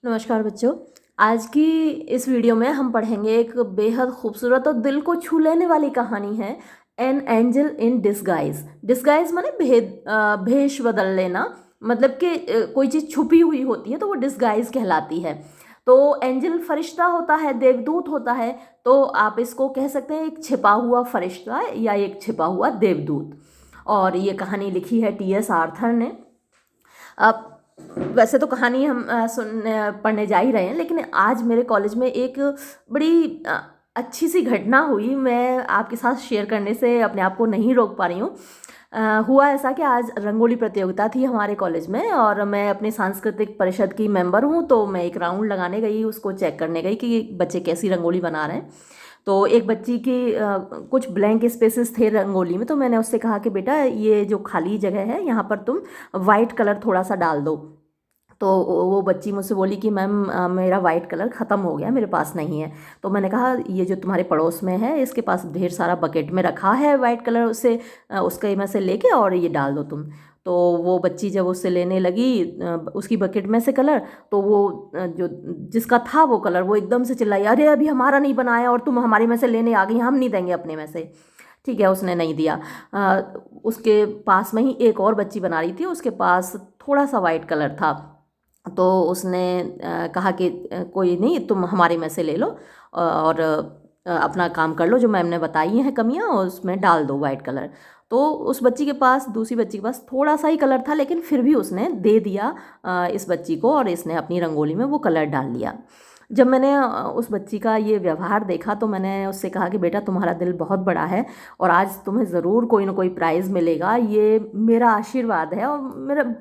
नमस्कार बच्चों। आज की इस वीडियो में हम पढ़ेंगे एक बेहद खूबसूरत और दिल को छू लेने वाली कहानी है। An angel in disguise. Disguise माने भेष बदल लेना। मतलब कि कोई चीज़ छुपी हुई होती है तो वो डिस्गाइज कहलाती है। तो एंजल फरिश्ता होता है, देवदूत होता है। तो आप इसको कह सकते हैं एक छिपा हुआ फरिश्ता या एक छिपा हुआ देवदूत। और ये कहानी लिखी है टी एस आर्थर ने। अब वैसे तो कहानी हम सुनने पढ़ने जा ही रहे हैं, लेकिन आज मेरे कॉलेज में एक बड़ी अच्छी सी घटना हुई। मैं आपके साथ शेयर करने से अपने आप को नहीं रोक पा रही हूँ। हुआ ऐसा कि आज रंगोली प्रतियोगिता थी हमारे कॉलेज में, और मैं अपनी सांस्कृतिक परिषद की मेंबर हूँ। तो मैं एक राउंड लगाने गई, उसको चेक करने गई कि बच्चे कैसी रंगोली बना रहे हैं। तो एक बच्ची की कुछ ब्लैंक स्पेसेस थे रंगोली में। तो मैंने उससे कहा कि बेटा, ये जो खाली जगह है यहाँ पर तुम वाइट कलर थोड़ा सा डाल दो। तो वो बच्ची मुझसे बोली कि मैम, मेरा वाइट कलर ख़त्म हो गया, मेरे पास नहीं है। तो मैंने कहा ये जो तुम्हारे पड़ोस में है इसके पास ढेर सारा बकेट में रखा है वाइट कलर, उससे उसके में से लेके और ये डाल दो तुम। तो वो बच्ची जब उससे लेने लगी उसकी बकेट में से कलर, तो वो जो जिसका था वो कलर, वो एकदम से चिल्लाई, अरे अभी हमारा नहीं बनाया और तुम हमारे में से लेने आ गई, हम नहीं देंगे अपने में से। ठीक है, उसने नहीं दिया। अ, उसके पास में ही एक और बच्ची बना रही थी, उसके पास थोड़ा सा वाइट कलर था। तो उसने कहा कि कोई नहीं, तुम हमारे में से ले लो और अपना काम कर लो, जो मैम ने बताई हैं कमियां उसमें डाल दो वाइट कलर। तो उस बच्ची के पास, दूसरी बच्ची के पास थोड़ा सा ही कलर था, लेकिन फिर भी उसने दे दिया इस बच्ची को, और इसने अपनी रंगोली में वो कलर डाल लिया। जब मैंने उस बच्ची का ये व्यवहार देखा तो मैंने उससे कहा कि बेटा, तुम्हारा दिल बहुत बड़ा है और आज तुम्हें ज़रूर कोई ना कोई प्राइज़ मिलेगा, ये मेरा आशीर्वाद है। और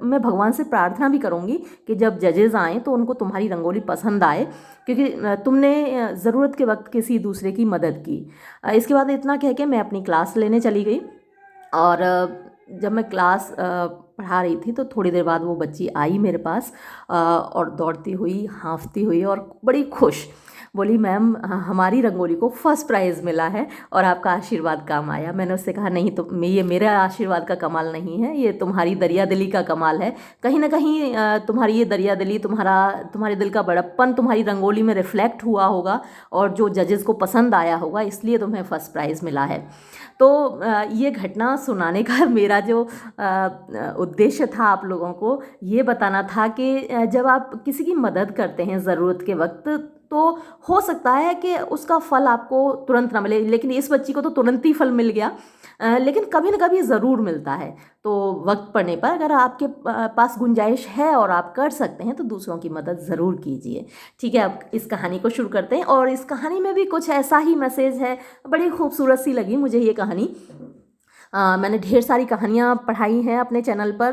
मैं भगवान से प्रार्थना भी करूँगी कि जब जजेस आएँ तो उनको तुम्हारी रंगोली पसंद आए, क्योंकि तुमने ज़रूरत के वक्त किसी दूसरे की मदद की। इसके बाद इतना कह के मैं अपनी क्लास लेने चली गई। और जब मैं क्लास पढ़ा रही थी तो थोड़ी देर बाद वो बच्ची आई मेरे पास, और दौड़ती हुई, हाँफती हुई और बड़ी खुश बोली, मैम हमारी रंगोली को फर्स्ट प्राइज़ मिला है और आपका आशीर्वाद काम आया। मैंने उससे कहा, नहीं, तो ये मेरा आशीर्वाद का कमाल नहीं है, ये तुम्हारी दरिया दिली का कमाल है। कहीं ना कहीं तुम्हारी ये दरिया दिली, तुम्हारे दिल का बड़प्पन तुम्हारी रंगोली में रिफ्लेक्ट हुआ होगा और जो जजेस को पसंद आया होगा, इसलिए तुम्हें फर्स्ट प्राइज़ मिला है। तो ये घटना सुनाने का मेरा जो उद्देश्य था आप लोगों को ये बताना था कि जब आप किसी की मदद करते हैं ज़रूरत के वक्त, तो हो सकता है कि उसका फल आपको तुरंत ना मिले, लेकिन इस बच्ची को तो तुरंत ही फल मिल गया। लेकिन कभी ना कभी ज़रूर मिलता है। तो वक्त पड़ने पर अगर आपके पास गुंजाइश है और आप कर सकते हैं तो दूसरों की मदद ज़रूर कीजिए। ठीक है, अब इस कहानी को शुरू करते हैं। और इस कहानी में भी कुछ ऐसा ही मैसेज है। बड़ी खूबसूरत सी लगी मुझे ये कहानी। मैंने ढेर सारी कहानियाँ पढ़ाई हैं अपने चैनल पर,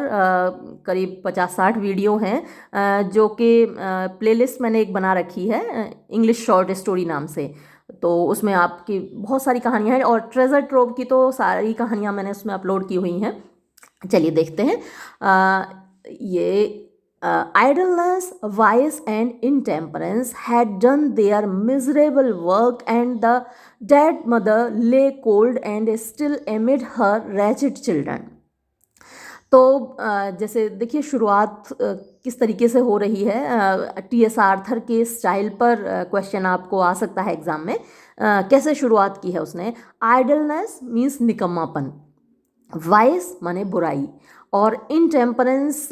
करीब 50-60 वीडियो हैं, जो कि प्लेलिस्ट मैंने एक बना रखी है इंग्लिश शॉर्ट स्टोरी नाम से। तो उसमें आपकी बहुत सारी कहानियाँ हैं, और ट्रेजर ट्रोव की तो सारी कहानियाँ मैंने उसमें अपलोड की हुई हैं। चलिए देखते हैं। ये idleness, vice, and intemperance had done their miserable work, and the dead mother lay cold and still amid her wretched children. तो जैसे देखिए शुरुआत किस तरीके से हो रही है। टी एस आर्थर के स्टाइल पर क्वेश्चन आपको आ सकता है एग्जाम में। कैसे शुरुआत की है उसने? आइडलनेस मीन्स निकम्मापन, वाइस माने बुराई, और इनटेम्परेंस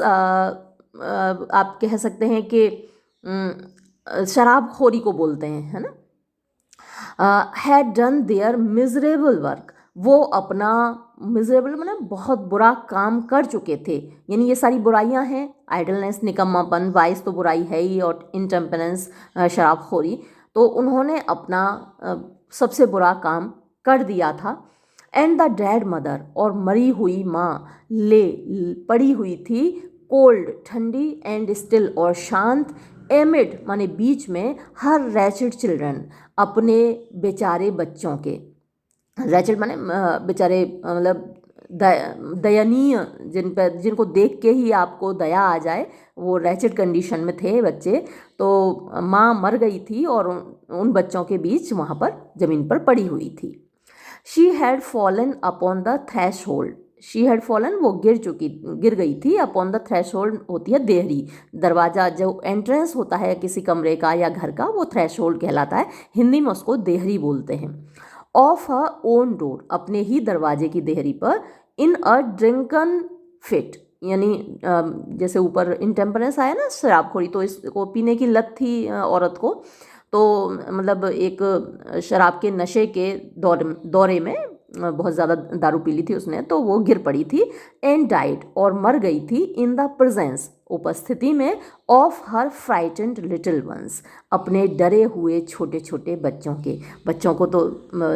आप कह सकते हैं कि शराबखोरी को बोलते हैं, है ना। Had done their miserable work, वो अपना मिजरेबल माने बहुत बुरा काम कर चुके थे। यानी ये सारी बुराइयां हैं, आइडलनेस निकम्मापन, वाइस तो बुराई है ही, और इनटेम्परेंस शराबखोरी। तो उन्होंने अपना सबसे बुरा काम कर दिया था। एंड द डेड मदर, और मरी हुई माँ, ले पड़ी हुई थी, कोल्ड ठंडी, एंड स्टिल और शांत, एमिड माने बीच में, हर रैचिड चिल्ड्रन अपने बेचारे बच्चों के। रैचिड माने बेचारे, मतलब दयनीय, जिनको देख के ही आपको दया आ जाए, वो रैचिड कंडीशन में थे बच्चे। तो माँ मर गई थी और उन बच्चों के बीच वहाँ पर ज़मीन पर पड़ी हुई थी। She had fallen upon the threshold, she had fallen, वो गिर गई थी। अपॉन द थ्रेशोल्ड होती है देहरी, दरवाज़ा जो एंट्रेंस होता है किसी कमरे का या घर का, वो थ्रेशोल्ड कहलाता है, हिंदी में उसको देहरी बोलते हैं। ऑफ अ ओन डोर, अपने ही दरवाजे की देहरी पर। इन अ ड्रिंकन फिट, यानी जैसे ऊपर इनटेम्परेंस आया ना, शराबखोरी, तो इसको पीने की लत थी औरत को, तो मतलब एक शराब के नशे के दौरे में बहुत ज़्यादा दारू पी ली थी उसने, तो वो गिर पड़ी थी। एंड डाइड, और मर गई थी। इन द प्रेजेंस, उपस्थिति में। Of her frightened little ones, अपने डरे हुए छोटे छोटे बच्चों के। बच्चों को तो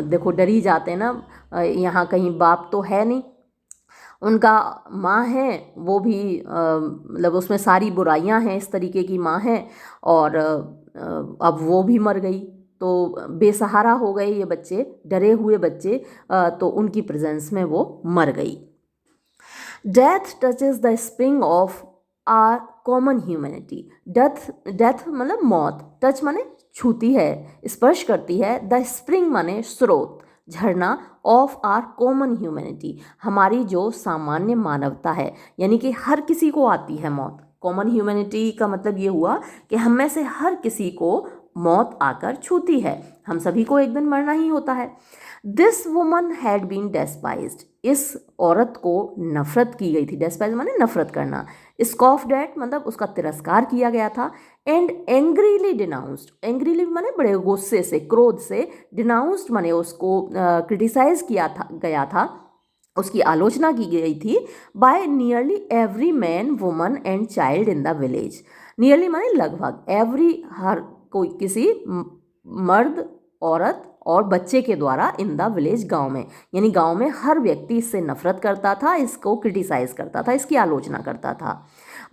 देखो डर ही जाते हैं ना, यहाँ कहीं बाप तो है नहीं, उनका माँ है, वो भी मतलब उसमें सारी बुराइयां हैं, इस तरीके की माँ है, और अब वो भी मर गई, तो बेसहारा हो गए ये बच्चे, डरे हुए बच्चे, तो उनकी प्रेजेंस में वो मर गई। Death touches the spring of our common humanity, death मतलब मौत, टच माने छूती है, स्पर्श करती है, द स्प्रिंग माने स्रोत, झरना, ऑफ आर कॉमन ह्यूमैनिटी, हमारी जो सामान्य मानवता है, यानी कि हर किसी को आती है मौत। कॉमन ह्यूमैनिटी का मतलब ये हुआ कि हम में से हर किसी को मौत आकर छूती है, हम सभी को एक दिन मरना ही होता है। दिस वुमन हैड बीन डेस्पाइज्ड, इस औरत को नफरत की गई थी। डेस्पाइज माने नफरत करना। स्कॉफ्ड एट मतलब उसका तिरस्कार किया गया था। एंड एंग्रीली डिनाउंस्ड, एंग्रीली माने बड़े गुस्से से, क्रोध से, डिनाउंस्ड माने उसको क्रिटिसाइज किया था गया था, उसकी आलोचना की गई थी। Bye nearly every man, woman and child in the village. Nearly माने लगभग, एवरी हर कोई, किसी मर्द, औरत और बच्चे के द्वारा, इन द विलेज गांव में, यानी गांव में हर व्यक्ति इससे नफरत करता था, इसको क्रिटिसाइज करता था, इसकी आलोचना करता था।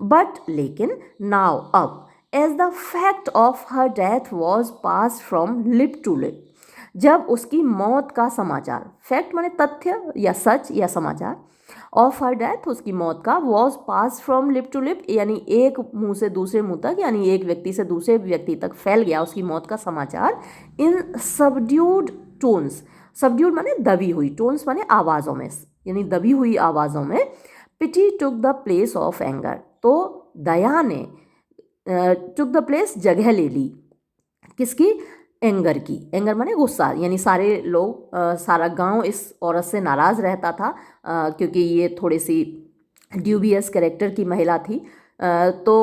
बट लेकिन नाउ अब, as the fact of her death was pass from lip to lip, जब उसकी मौत का समाचार, फैक्ट माने तथ्य या सच या समाचार, ऑफ हर डेथ उसकी मौत का, was pass from lip to lip यानी एक मुंह से दूसरे मुंह तक, यानी एक व्यक्ति से दूसरे व्यक्ति तक फैल गया उसकी मौत का समाचार। इन सबड्यूड टोन्स, सबड्यूड माने दबी हुई, टोन्स माने आवाज़ों में, यानी दबी हुई आवाज़ों में। Pity took the place of anger, तो दया ने टुक द प्लेस जगह ले ली, किसकी, एंगर की। एंगर माने गुस्सा, यानी सारे लोग, सारा गांव इस औरत से नाराज़ रहता था, क्योंकि ये थोड़ी सी ड्यूबियस कैरेक्टर की महिला थी। तो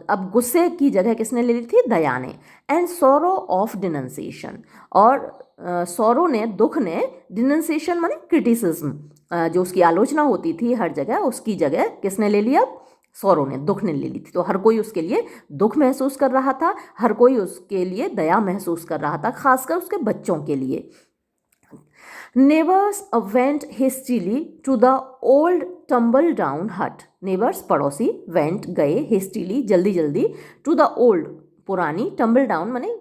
अब गुस्से की जगह किसने ले ली थी, दया ने। एंड सोरो ऑफ डिनंसिएशन, और सोरो ने, दुख ने, डिनंसिएशन माने क्रिटिसिज्म, जो उसकी आलोचना होती थी हर जगह, उसकी जगह किसने ले लिया, सौरों ने, दुख ने ले ली थी। तो हर कोई उसके लिए दुख महसूस कर रहा था, हर कोई उसके लिए दया महसूस कर रहा था, खासकर उसके बच्चों के लिए। Neighbours went hastily to the old tumble down hut, neighbours पड़ोसी, वेंट गए, हेस्टिली जल्दी जल्दी, टू द ओल्ड पुरानी, टम्बल डाउन माने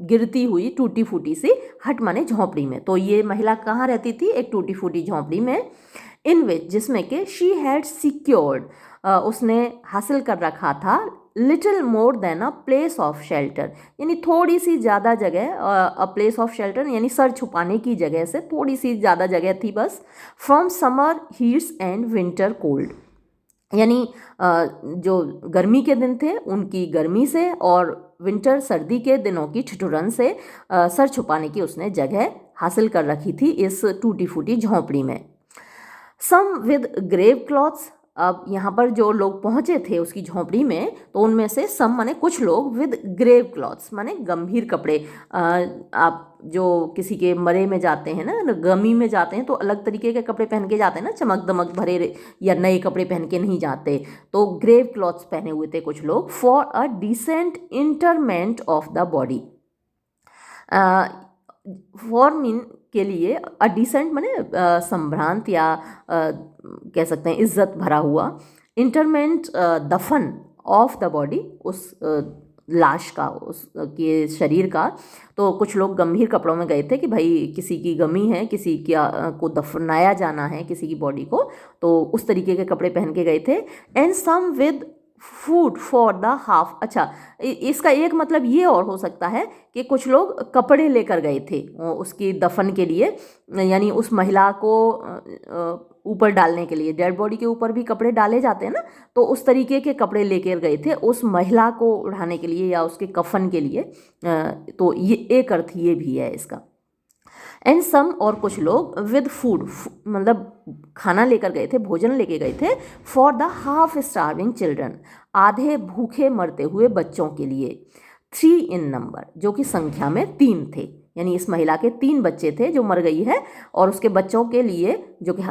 गिरती हुई, टूटी फूटी सी, हट माने झोंपड़ी में। तो ये महिला कहाँ रहती थी, एक टूटी फूटी झोंपड़ी में। इन विच, जिसमें कि शी हैड सिक्योर्ड, उसने हासिल कर रखा था, little more than a place of shelter, यानी थोड़ी सी ज़्यादा जगह, अ प्लेस ऑफ शेल्टर यानी सर छुपाने की जगह से थोड़ी सी ज़्यादा जगह थी बस। From summer heats and winter cold, यानी जो गर्मी के दिन थे उनकी गर्मी से, और विंटर सर्दी के दिनों की ठिठुरन से सर छुपाने की उसने जगह हासिल कर रखी थी इस टूटी फूटी झोंपड़ी में। सम विद ग्रेव क्लॉथ्स, अब यहाँ पर जो लोग पहुँचे थे उसकी झोंपड़ी में, तो उनमें से सम माने कुछ लोग, विद ग्रेव क्लॉथ्स माने गंभीर कपड़े। आप जो किसी के मरे में जाते हैं ना, गमी में जाते हैं, तो अलग तरीके के कपड़े पहन के जाते हैं ना, चमक दमक भरे, या नए कपड़े पहन के नहीं जाते। तो ग्रेव क्लॉथ्स पहने हुए थे कुछ लोग। For a decent interment of the body, for मीन के लिए, डिसेंट माने संभ्रांत, या कह सकते हैं इज्जत भरा हुआ, इंटरमेंट दफन, ऑफ द बॉडी उस लाश का, उस के शरीर का। तो कुछ लोग गंभीर कपड़ों में गए थे कि भाई किसी की गमी है, किसी को दफनाया जाना है, किसी की बॉडी को, तो उस तरीके के कपड़े पहन के गए थे। And some with food for the half. अच्छा, इसका एक मतलब ये और हो सकता है कि कुछ लोग कपड़े लेकर गए थे उसकी दफन के लिए, यानी उस महिला को ऊपर डालने के लिए, डेड बॉडी के ऊपर भी कपड़े डाले जाते हैं ना, तो उस तरीके के कपड़े लेकर गए थे उस महिला को उठाने के लिए या उसके कफन के लिए। तो ये एक अर्थ ये भी है इसका। एंड सम, और कुछ लोग विद फूड, मतलब खाना लेकर गए थे, भोजन लेके गए थे, for the half starving children, आधे भूखे मरते हुए बच्चों के लिए, 3 इन नंबर, जो कि संख्या में 3 थे, यानी इस महिला के 3 बच्चे थे जो मर गई है, और उसके बच्चों के लिए जो कि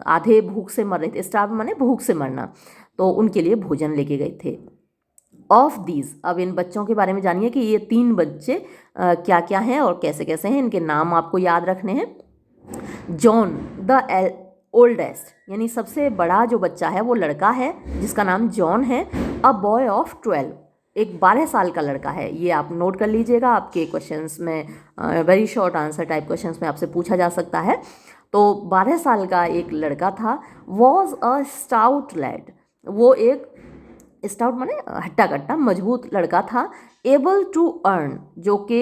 आधे भूख से मर रहे थे, स्टार्व माने भूख से मरना, तो उनके लिए भोजन लेके गए थे। ऑफ दीज, अब इन बच्चों के बारे में जानिए कि ये 3 बच्चे क्या क्या हैं और कैसे कैसे हैं, इनके नाम आपको याद रखने हैं। जॉन द ओल्डेस्ट, यानी सबसे बड़ा जो बच्चा है वो लड़का है जिसका नाम जॉन है। अ बॉय ऑफ 12, एक 12 साल का लड़का है। ये आप नोट कर लीजिएगा, आपके क्वेश्चंस में very short answer type questions में आपसे पूछा जा सकता है। तो 12 साल का एक लड़का था। वॉज अ स्टाउट लैड, वो एक स्टाउट माने हट्टा कट्टा मजबूत लड़का था। एबल टू अर्न, जो कि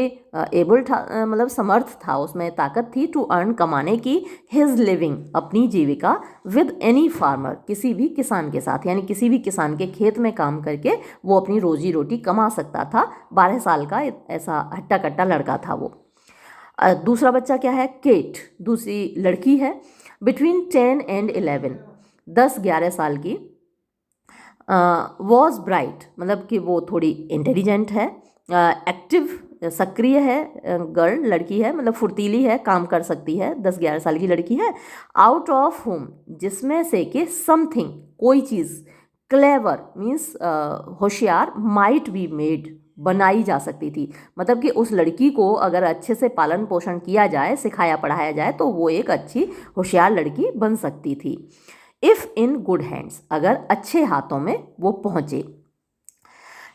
एबल था मतलब समर्थ था, उसमें ताकत थी, टू अर्न कमाने की, हिज लिविंग अपनी जीविका, विद एनी फार्मर किसी भी किसान के साथ, यानी किसी भी किसान के खेत में काम करके वो अपनी रोजी रोटी कमा सकता था। 12 साल का ऐसा हट्टा कट्टा लड़का था वो। दूसरा बच्चा क्या है, केट, दूसरी लड़की है, बिटवीन 10 एंड 11, 10-11 साल की। वॉज ब्राइट, मतलब कि वो थोड़ी इंटेलिजेंट है। एक्टिव, सक्रिय है, गर्ल लड़की है, मतलब फुर्तीली है, काम कर सकती है, 10-11 साल की लड़की है। आउट ऑफ होम, जिसमें से कि समथिंग कोई चीज़, क्लेवर मीन्स होशियार, माइट बी मेड बनाई जा सकती थी, मतलब कि उस लड़की को अगर अच्छे से पालन पोषण किया जाए, सिखाया पढ़ाया जाए, तो वो एक अच्छी होशियार लड़की बन सकती थी। इफ़ इन गुड हैंड्स, अगर अच्छे हाथों में वो पहुँचे।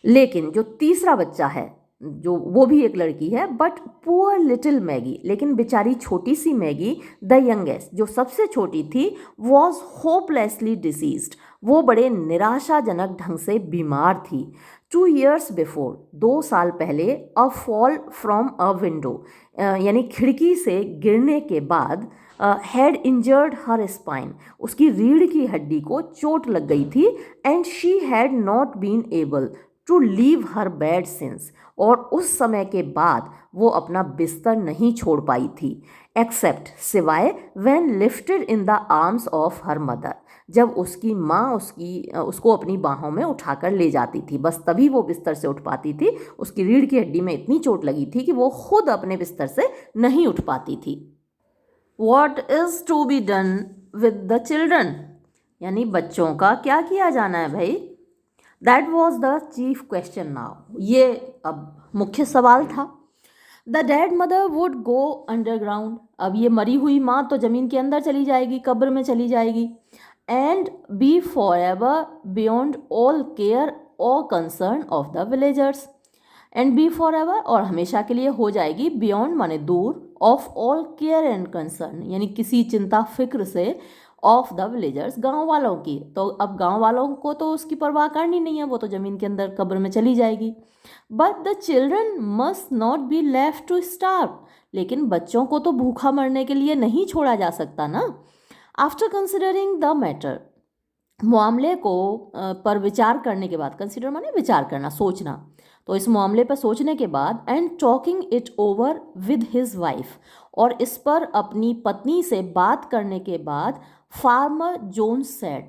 लेकिन जो तीसरा बच्चा है, जो वो भी एक लड़की है, बट पुअर लिटिल मैगी, लेकिन बेचारी छोटी सी मैगी, द यंगेस्ट, जो सबसे छोटी थी, वॉज होपलेसली डिसीज्ड, वो बड़े निराशाजनक ढंग से बीमार थी। 2 years बिफोर, 2 साल पहले, अ फॉल फ्रॉम अ विंडो, यानी खिड़की से गिरने के बाद, हैड इंजर्ड हर स्पाइन, उसकी रीढ़ की हड्डी को चोट लग गई थी। And she had not been able to leave her bed since, और उस समय के बाद वो अपना बिस्तर नहीं छोड़ पाई थी, एक्सेप्ट सिवाय, when lifted in the arms of her mother, जब उसकी माँ उसको अपनी बाहों में उठाकर ले जाती थी, बस तभी वो बिस्तर से उठ पाती थी। उसकी रीढ़ की हड्डी में इतनी चोट लगी थी कि वो खुद अपने बिस्तर से नहीं उठ पाती थी। What is to be done with the children, यानी बच्चों का क्या किया जाना है भाई। That was the chief question now, ये अब मुख्य सवाल था। The dead mother would go underground, अब ये मरी हुई माँ तो ज़मीन के अंदर चली जाएगी, कब्र में चली जाएगी। And be forever beyond all care or concern of the villagers, and be for ever, और हमेशा के लिए हो जाएगी, बियॉन्ड माने दूर, of all care and concern, यानी किसी चिंता फिक्र से, ऑफ द विलेजर्स, गांव वालों की। तो अब गांव वालों को तो उसकी परवाह करनी नहीं है, वो तो ज़मीन के अंदर कब्र में चली जाएगी। But the children must not be left to starve, लेकिन बच्चों को तो भूखा मरने के लिए नहीं छोड़ा जा सकता ना। आफ्टर कंसिडरिंग द मैटर, मामले को पर विचार करने के बाद, कंसिडर माने विचार करना, सोचना, तो इस मामले पर सोचने के बाद, and talking it over with his wife, और इस पर अपनी पत्नी से बात करने के बाद, फार्मर जोन्स सेड,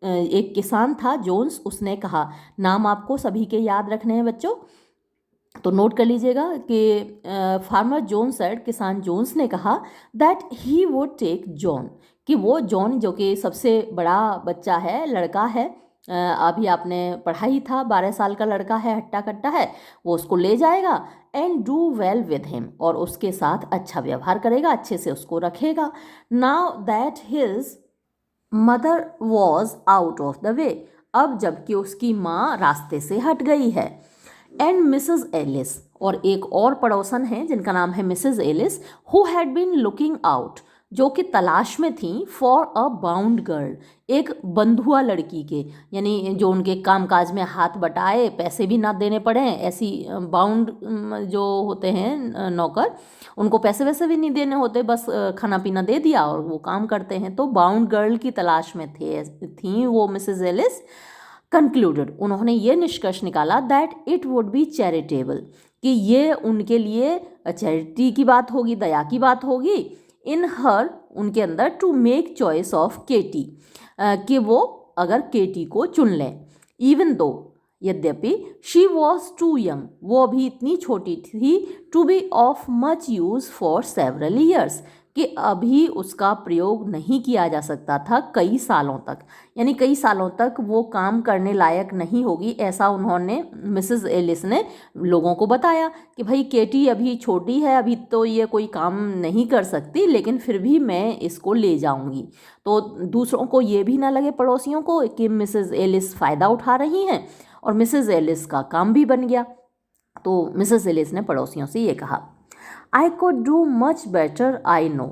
एक किसान था जोन्स, उसने कहा। नाम आपको सभी के याद रखने हैं बच्चों, तो नोट कर लीजिएगा कि फार्मर जोन्स सेड, किसान जोन्स ने कहा, that he would take John, कि वो जॉन जो कि सबसे बड़ा बच्चा है, लड़का है, अभी आपने पढ़ा ही था, 12 साल का लड़का है, हट्टा कट्टा है, वो उसको ले जाएगा। And do well with him, और उसके साथ अच्छा व्यवहार करेगा, अच्छे से उसको रखेगा। Now that his mother was out of the way, अब जबकि उसकी माँ रास्ते से हट गई है। एंड मिसेस एलिस, और एक और पड़ोसन है जिनका नाम है Mrs Ellis, who had been looking out, जो कि तलाश में थी फॉर अ बाउंड गर्ल, एक बंधुआ लड़की के, यानी जो उनके कामकाज में हाथ बटाए, पैसे भी ना देने पड़े, ऐसी बाउंड जो होते हैं नौकर, उनको पैसे वैसे भी नहीं देने होते, बस खाना पीना दे दिया और वो काम करते हैं। तो बाउंड गर्ल की तलाश में थी वो मिसेस एलिस। कंक्लूडेड, उन्होंने ये निष्कर्ष निकाला that it would be charitable, कि ये उनके लिए चैरिटी की बात होगी, दया की बात होगी, इन हर, उनके अंदर, टू मेक चॉइस ऑफ केटी, कि वो अगर केटी को चुन लें। इवन दो, यद्यपि, शी वॉज टू यंग, वो अभी इतनी छोटी थी, to be of much use for several years, कि अभी उसका प्रयोग नहीं किया जा सकता था कई सालों तक, यानी कई सालों तक वो काम करने लायक नहीं होगी, ऐसा उन्होंने, मिसेस एलिस ने लोगों को बताया कि भाई केटी अभी छोटी है, अभी तो ये कोई काम नहीं कर सकती, लेकिन फिर भी मैं इसको ले जाऊंगी। तो दूसरों को ये भी ना लगे, पड़ोसियों को, कि मिसेस एलिस फ़ायदा उठा रही हैं, और मिसेस एलिस का काम भी बन गया। तो मिसेस एलिस ने पड़ोसियों से ये कहा, I could do much better, I know,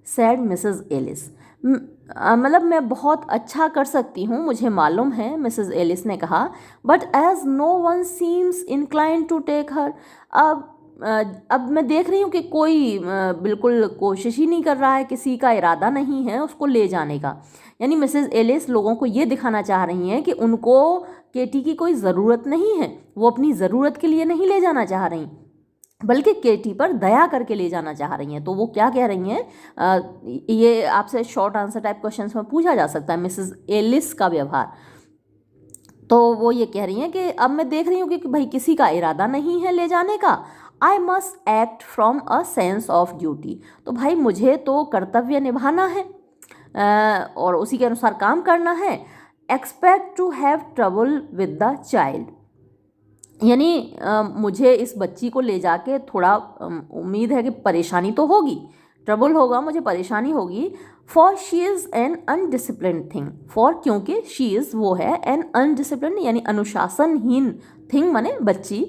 said Mrs Ellis. मतलब मैं बहुत अच्छा कर सकती हूँ, मुझे मालूम है, मिसेस एलिस ने कहा, but as no one seems inclined to take her, अब मैं देख रही हूँ कि कोई बिल्कुल कोशिश ही नहीं कर रहा है, किसी का इरादा नहीं है उसको ले जाने का। यानी मिसेस एलिस लोगों को ये दिखाना चाह रही हैं कि उनको केटी की कोई ज़रूरत नहीं है, वो अपनी ज़रूरत के लिए नहीं ले जाना चाह रही, बल्कि केटी पर दया करके ले जाना चाह रही हैं। तो वो क्या कह रही हैं, ये आपसे शॉर्ट आंसर टाइप क्वेश्चंस में पूछा जा सकता है, मिसेस एलिस का व्यवहार। तो वो ये कह रही हैं कि अब मैं देख रही हूँ कि भाई किसी का इरादा नहीं है ले जाने का, I must act from a sense of duty, तो भाई मुझे तो कर्तव्य निभाना है और उसी के अनुसार काम करना है। Expect to have trouble with the child, यानी मुझे इस बच्ची को ले जाके थोड़ा उम्मीद है कि परेशानी तो होगी, ट्रबल होगा, मुझे परेशानी होगी। For she is an undiscipline thing, for क्योंकि शी इज़ वो है, एन अनडिसिप्लिन यानी अनुशासनहीन, थिंग माने बच्ची,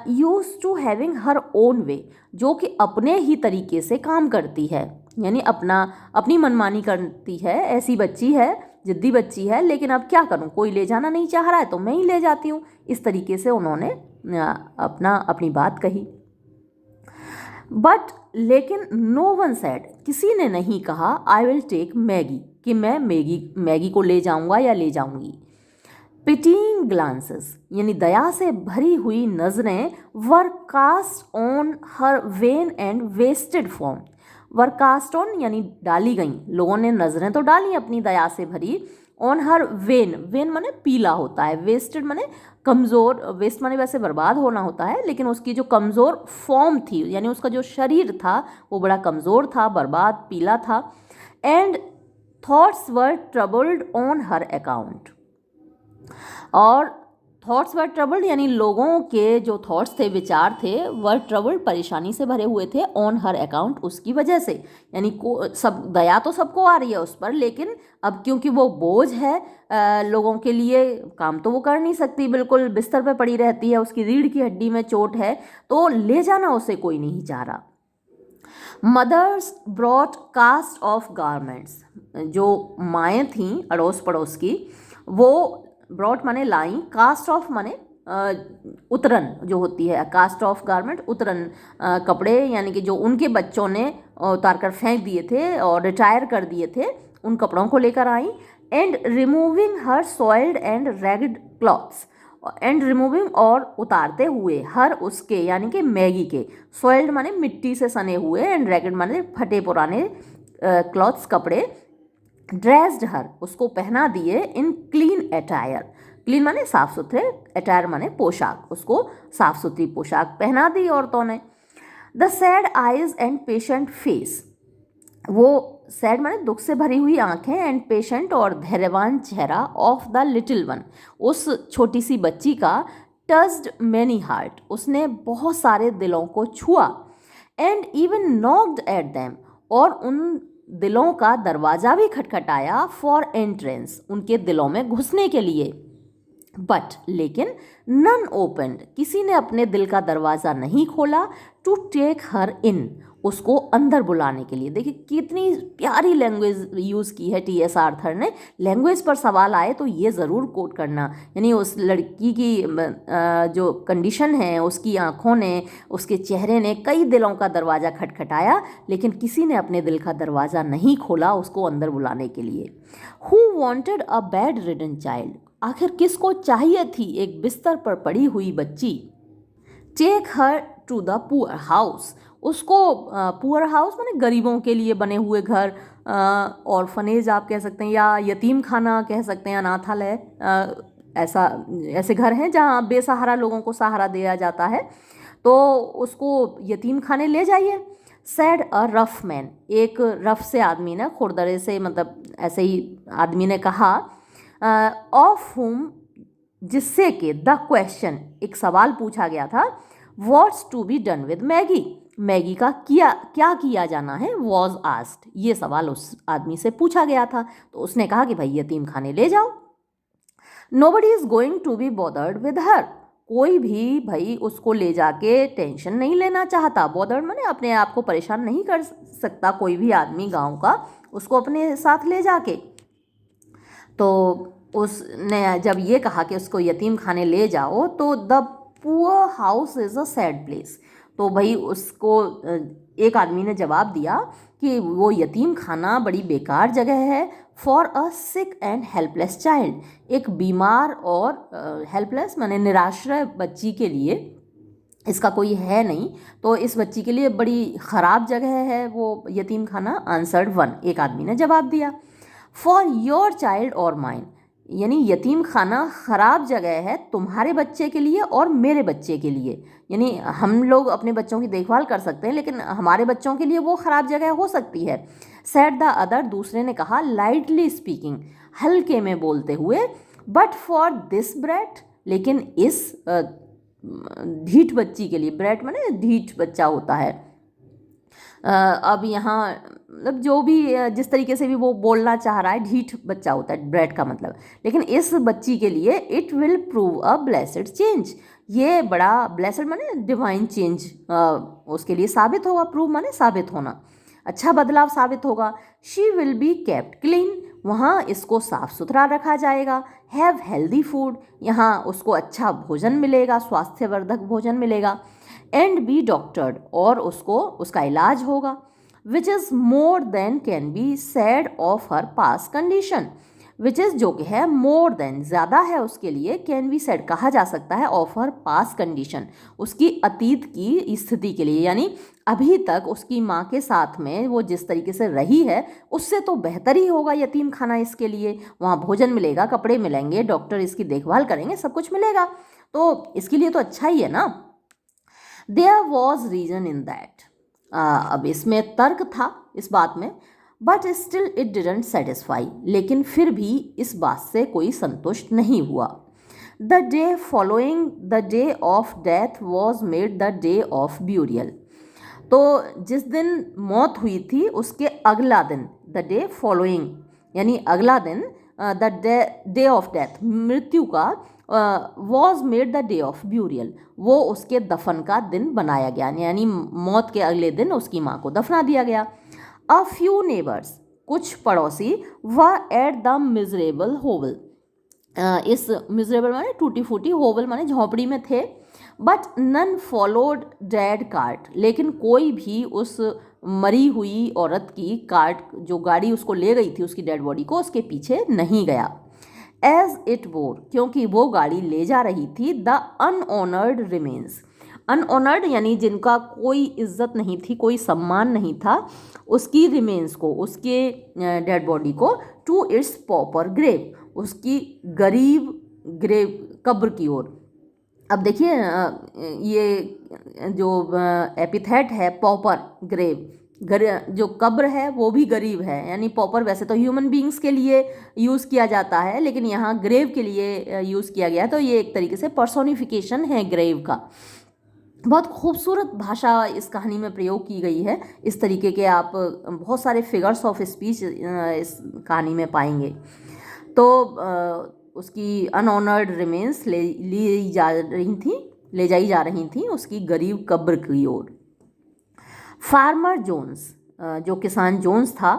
use to having her own way, जो कि अपने ही तरीके से काम करती है, यानी अपनी मनमानी करती है, ऐसी बच्ची है, जिद्दी बच्ची है, लेकिन अब क्या करूं, कोई ले जाना नहीं चाह रहा है तो मैं ही ले जाती हूँ। इस तरीके से उन्होंने अपनी बात कही। बट लेकिन नो वन सेड, किसी ने नहीं कहा, आई विल टेक मैगी, कि मैं मैगी को ले जाऊंगा या ले जाऊंगी। पिटीइंग ग्लांसेस, यानी दया से भरी हुई नजरें, were cast on her wan and wasted form, were cast on यानी डाली गई, लोगों ने नजरें तो डाली अपनी दया से भरी, ऑन हर वेन, वेन माने पीला होता है, वेस्टेड माने कमज़ोर, वेस्ट माने वैसे बर्बाद होना होता है, लेकिन उसकी जो कमज़ोर फॉर्म थी, यानी उसका जो शरीर था वो बड़ा कमज़ोर था, बर्बाद, पीला था। And thoughts were troubled on her account, और थॉट्स वर ट्रबल्ड यानी लोगों के जो थॉट्स थे, विचार थे, वर ट्रबल्ड परेशानी से भरे हुए थे, ऑन हर अकाउंट उसकी वजह से, यानी सब दया तो सबको आ रही है उस पर, लेकिन अब क्योंकि वो बोझ है लोगों के लिए, काम तो वो कर नहीं सकती, बिल्कुल बिस्तर पे पड़ी रहती है, उसकी रीढ़ की हड्डी में चोट है, तो ले जाना उसे कोई नहीं चाह रहा। Mothers brought cast off garments, जो माएँ थीं अड़ोस पड़ोस की, वो ब्रॉट माने लाई, कास्ट ऑफ माने उतरन जो होती है, कास्ट ऑफ गारमेंट उतरन कपड़े, यानी कि जो उनके बच्चों ने उतार कर फेंक दिए थे और रिटायर कर दिए थे, उन कपड़ों को लेकर आई। And removing her soiled and ragged clothes, and removing और उतारते हुए, हर उसके यानी कि मैगी के, सॉइल्ड माने मिट्टी से सने हुए, एंड रैग्ड माने फटे पुराने क्लॉथ्स कपड़े, ड्रेस्ड हर उसको पहना दिए, इन क्लीन अटायर, क्लीन माने साफ सुथरे, अटायर माने पोशाक, उसको साफ सुथरी पोशाक पहना दी औरतों ने। The sad eyes and patient face, वो सैड माने दुख से भरी हुई आंखें, एंड पेशेंट और धैर्यवान चेहरा, ऑफ द लिटिल वन उस छोटी सी बच्ची का, टच्ड मैनी हार्ट उसने बहुत सारे दिलों को छुआ, and even knocked at them और उन दिलों का दरवाज़ा भी खटखटाया, फॉर एंट्रेंस उनके दिलों में घुसने के लिए। बट लेकिन नन ओपनड किसी ने अपने दिल का दरवाज़ा नहीं खोला, टू टेक हर इन उसको अंदर बुलाने के लिए। देखिए कितनी प्यारी लैंग्वेज यूज़ की है टी.एस. आर्थर ने। लैंग्वेज पर सवाल आए तो ये ज़रूर कोट करना, यानी उस लड़की की जो कंडीशन है, उसकी आँखों ने, उसके चेहरे ने कई दिलों का दरवाज़ा खटखटाया, लेकिन किसी ने अपने दिल का दरवाज़ा नहीं खोला उसको अंदर बुलाने के लिए। Who wanted a bed ridden child, आखिर किसको चाहिए थी एक बिस्तर पर पड़ी हुई बच्ची। Take her to the poor house, उसको पुअर हाउस माने गरीबों के लिए बने हुए घर, ऑर्फनेज आप कह सकते हैं, या यतीम खाना कह सकते हैं, अनाथालय, ऐसे घर हैं जहाँ बेसहारा लोगों को सहारा दिया जाता है, तो उसको यतीम खाने ले जाइए। सैड अ रफ मैन, एक रफ से आदमी ने, खुरदरे से मतलब ऐसे ही आदमी ने कहा, ऑफ हुम, जिससे कि द क्वेश्चन, एक सवाल पूछा गया था, what's to be done with Maggie, Maggie का क्या किया जाना है, वॉज आस्क्ड, ये सवाल उस आदमी से पूछा गया था। तो उसने कहा कि भाई यतीम खाने ले जाओ। Nobody is going to be bothered with her, कोई भी भाई उसको ले जाके टेंशन नहीं लेना चाहता। बॉदर्ड माने अपने आप को परेशान नहीं कर सकता कोई भी आदमी गांव का उसको अपने साथ ले जाके। तो उसने जब ये कहा कि उसको यतीम खाने ले जाओ, तो the poor house is a sad place, तो भाई उसको एक आदमी ने जवाब दिया कि वो यतीम खाना बड़ी बेकार जगह है, for a sick and helpless child, एक बीमार और हेल्पलेस माने निराश्रय बच्ची के लिए, इसका कोई है नहीं, तो इस बच्ची के लिए बड़ी ख़राब जगह है वो यतीम खाना। आंसर्ड वन, एक आदमी ने जवाब दिया। फॉर योर चाइल्ड और माइन, यानी यतीम खाना ख़राब जगह है तुम्हारे बच्चे के लिए और मेरे बच्चे के लिए, यानी हम लोग अपने बच्चों की देखभाल कर सकते हैं लेकिन हमारे बच्चों के लिए वो ख़राब जगह हो सकती है। सेड द अदर, दूसरे ने कहा, लाइटली स्पीकिंग, हल्के में बोलते हुए, बट फॉर दिस ब्रैट, लेकिन इस ढीठ बच्ची के लिए, ब्रैट माने ढीठ बच्चा होता है। अब यहाँ मतलब जो भी जिस तरीके से भी वो बोलना चाह रहा है, ढीठ बच्चा होता है ब्रैट का मतलब, लेकिन इस बच्ची के लिए it will prove a blessed change, ये बड़ा, ब्लेसड माने डिवाइन चेंज, उसके लिए साबित होगा, प्रूव माने साबित होना, अच्छा बदलाव साबित होगा। She will be kept clean, वहाँ इसको साफ सुथरा रखा जाएगा। हैव हेल्दी फूड, यहाँ उसको अच्छा भोजन मिलेगा, स्वास्थ्यवर्धक भोजन मिलेगा। एंड बी डॉक्टर्ड, और उसको उसका इलाज होगा। Which is more than can be sad of her pass condition, which is जो कि है मोर देन, ज़्यादा है उसके लिए, कैन बी सेड कहा जा सकता है, ऑफ हर पास कंडीशन, उसकी अतीत की स्थिति के लिए, यानी अभी तक उसकी माँ के साथ में वो जिस तरीके से रही है उससे तो बेहतर ही होगा यतीम खाना इसके लिए, वहाँ भोजन मिलेगा, कपड़े मिलेंगे, डॉक्टर इसकी देखभाल करेंगे, सब कुछ मिलेगा, तो इसके लिए तो अच्छा ही है ना। There was reason in that, अब इसमें तर्क था इस बात में, but still it didn't satisfy, लेकिन फिर भी इस बात से कोई संतुष्ट नहीं हुआ। The day following the day of death was made the day of burial, तो जिस दिन मौत हुई थी उसके अगला दिन, द डे फॉलोइंग यानी अगला दिन, द डे ऑफ डेथ मृत्यु का, was made the day of burial, वो उसके दफन का दिन बनाया गया, यानी मौत के अगले दिन उसकी माँ को दफना दिया गया। अ फ्यू नेबर्स, कुछ पड़ोसी, व एट द मिजरेबल होवल, इस मिजरेबल माने टूटी फूटी, होवल माने झोंपड़ी में थे। But none followed dead cart, लेकिन कोई भी उस मरी हुई औरत की कार्ट, जो गाड़ी उसको ले गई थी उसकी डेड बॉडी को, उसके पीछे नहीं गया। एज इट वोर, क्योंकि वो गाड़ी ले जा रही थी, द अनऑनर्ड रिमेन्स, अनऑनर्ड यानी जिनका कोई इज्जत नहीं थी, कोई सम्मान नहीं था, उसकी रिमेन्स को, उसके डेड बॉडी को, टू इट्स पॉपर ग्रेव, उसकी गरीब ग्रेव कब्र की ओर। अब देखिए ये जो एपिथेट है पॉपर ग्रेव, जो कब्र है वो भी गरीब है, यानी पॉपर वैसे तो ह्यूमन बींग्स के लिए यूज़ किया जाता है लेकिन यहाँ ग्रेव के लिए यूज़ किया गया है, तो ये एक तरीके से पर्सोनिफिकेशन है ग्रेव का। बहुत खूबसूरत भाषा इस कहानी में प्रयोग की गई है, इस तरीके के आप बहुत सारे फिगर्स ऑफ स्पीच इस कहानी में पाएंगे। तो उसकी अनऑनर्ड रिमेन्स ले जाई जा रही थी उसकी गरीब कब्र की ओर। फार्मर जोन्स, जो किसान जोन्स था,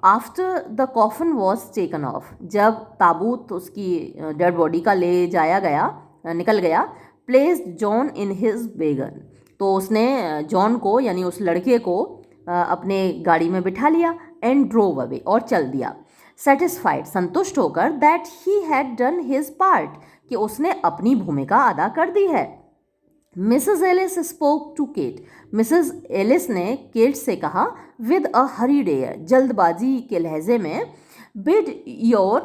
after the coffin was taken of, जब ताबूत उसकी डेड बॉडी का ले जाया गया, निकल गया, placed John in his wagon, तो उसने जॉन को यानी उस लड़के को अपने गाड़ी में बिठा लिया, एंड ड्रोव अवे, और चल दिया, सेटिस्फाइड, संतुष्ट होकर, that he had done his part, कि उसने अपनी भूमिका अदा कर दी है। Mrs Ellis spoke to Kate, Mrs Ellis ने केट से कहा, विद अ हरीड एयर, जल्दबाजी के लहजे में, bid your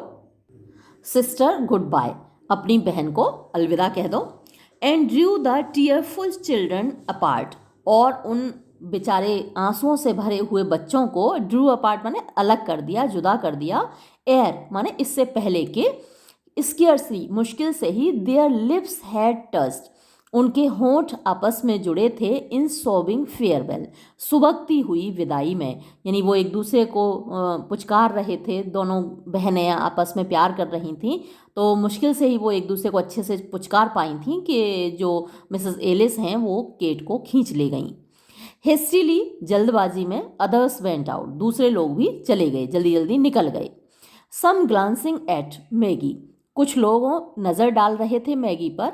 sister goodbye, अपनी बहन को अलविदा कह दो, and drew the tearful children apart, और उन बेचारे आंसुओं से भरे हुए बच्चों को, ड्रू अपार्ट माने अलग कर दिया, जुदा कर दिया, एयर माने इससे पहले के, स्केर्सली मुश्किल से ही, देयर लिप्स हैड टच्ड, उनके होंठ आपस में जुड़े थे, इन सोबिंग फेयरवेल, सुबकती हुई विदाई में, यानी वो एक दूसरे को पुचकार रहे थे, दोनों बहनें आपस में प्यार कर रही थीं, तो मुश्किल से ही वो एक दूसरे को अच्छे से पुचकार पाई थीं कि जो मिसेस एलिस हैं वो केट को खींच ले गईं। हेस्टीली, जल्दबाजी में, अदर्स वेंट आउट, दूसरे लोग भी चले गए, जल्दी जल्दी निकल गए। सम ग्लांसिंग एट मैगी, कुछ लोगों नज़र डाल रहे थे मैगी पर,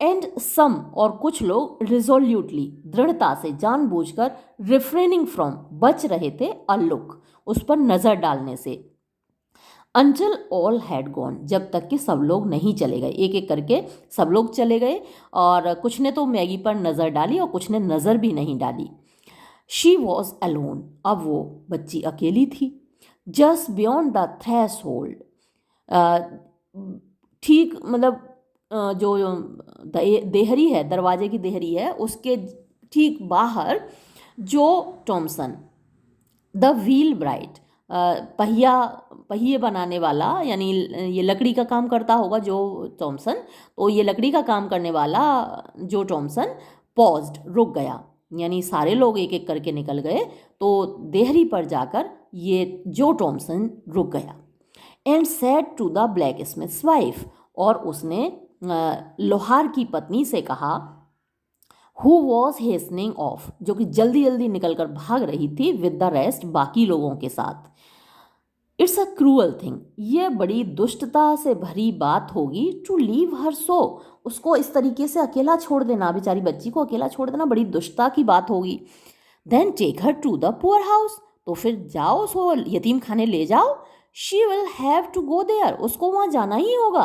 एंड सम, और कुछ लोग रिजोल्यूटली, दृढ़ता से, जानबूझकर, रिफ्रेनिंग फ्रॉम, बच रहे थे, अ लुक, उस पर नज़र डालने से, अंटिल ऑल हैड गॉन, जब तक कि सब लोग नहीं चले गए, एक एक करके सब लोग चले गए, और कुछ ने तो मैगी पर नज़र डाली और कुछ ने नज़र भी नहीं डाली। शी वॉज अलोन, अब वो बच्ची अकेली थी, just beyond the threshold, ठीक मतलब जो देहरी है, दरवाजे की देहरी है, उसके ठीक बाहर जो टॉमसन, द व्हील ब्राइट, पहिए बनाने वाला, यानी ये लकड़ी का काम करता होगा जो टॉमसन, तो ये लकड़ी का काम करने वाला जो टॉमसन पॉज्ड, रुक गया, यानी सारे लोग एक एक करके निकल गए, तो देहरी पर जाकर ये जो टॉमसन रुक गया, and said to the blacksmith's wife, और उसने लोहार की पत्नी से कहा, हु वॉज हेस्टनिंग ऑफ, जो कि जल्दी जल्दी निकलकर भाग रही थी, विद द रेस्ट, बाकी लोगों के साथ, इट्स अ क्रूअल थिंग, ये बड़ी दुष्टता से भरी बात होगी, टू लीव हर सो, उसको इस तरीके से अकेला छोड़ देना, बेचारी बच्ची को अकेला छोड़ देना बड़ी दुष्टता की बात होगी। Then take her to the poor house, तो फिर जाओ उसको यतीम खाने ले जाओ, she will have to go there, उसको वहाँ जाना ही होगा,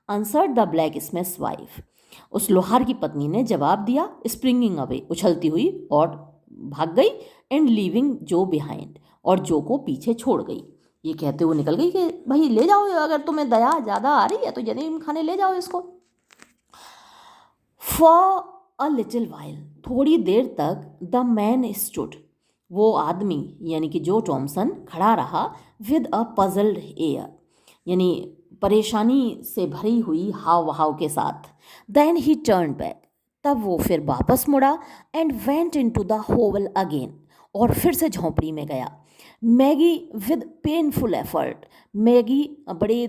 answered the blacksmith's wife, उस लोहार की पत्नी ने जवाब दिया, स्प्रिंगिंग अवे, उछलती हुई और भाग गई, एंड लीविंग जो बिहाइंड, और जो को पीछे छोड़ गई, ये कहते हुए निकल गई कि भाई ले जाओ, अगर तुम्हें दया ज़्यादा आ रही है तो यतीम खाने ले जाओ इसको। फॉर अ लिटिल वाइल, थोड़ी देर तक, द मैन स्टूड, वो आदमी यानी कि जो टॉमसन खड़ा रहा, विद अ पजल्ड एयर, यानी परेशानी से भरी हुई हाव भाव के साथ, देन ही टर्न बैक, तब वो फिर वापस मुड़ा, and went into the hovel again, और फिर से झोंपड़ी में गया। Maggie with painful effort, Maggie बड़े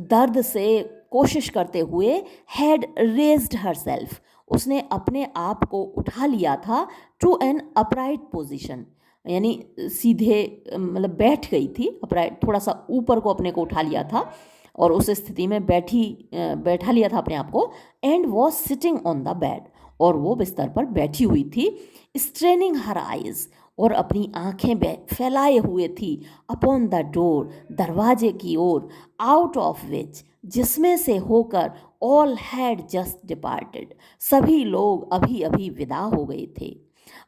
दर्द से कोशिश करते हुए, हैड रेज्ड हर सेल्फ, उसने अपने आप को उठा लिया था, टू एन अपराइट पोजिशन, यानी सीधे मतलब बैठ गई थी, अपराइट थोड़ा सा ऊपर को अपने को उठा लिया था, और उस स्थिति में बैठा लिया था अपने आप को, and was sitting on the bed, और वो बिस्तर पर बैठी हुई थी, स्ट्रेनिंग हर आइज, और अपनी आंखें फैलाए हुए थी, अपॉन द डोर, दरवाजे की ओर, आउट ऑफ विच, जिसमें से होकर, ऑल हैड जस्ट डिपार्टेड, सभी लोग अभी अभी विदा हो गए थे।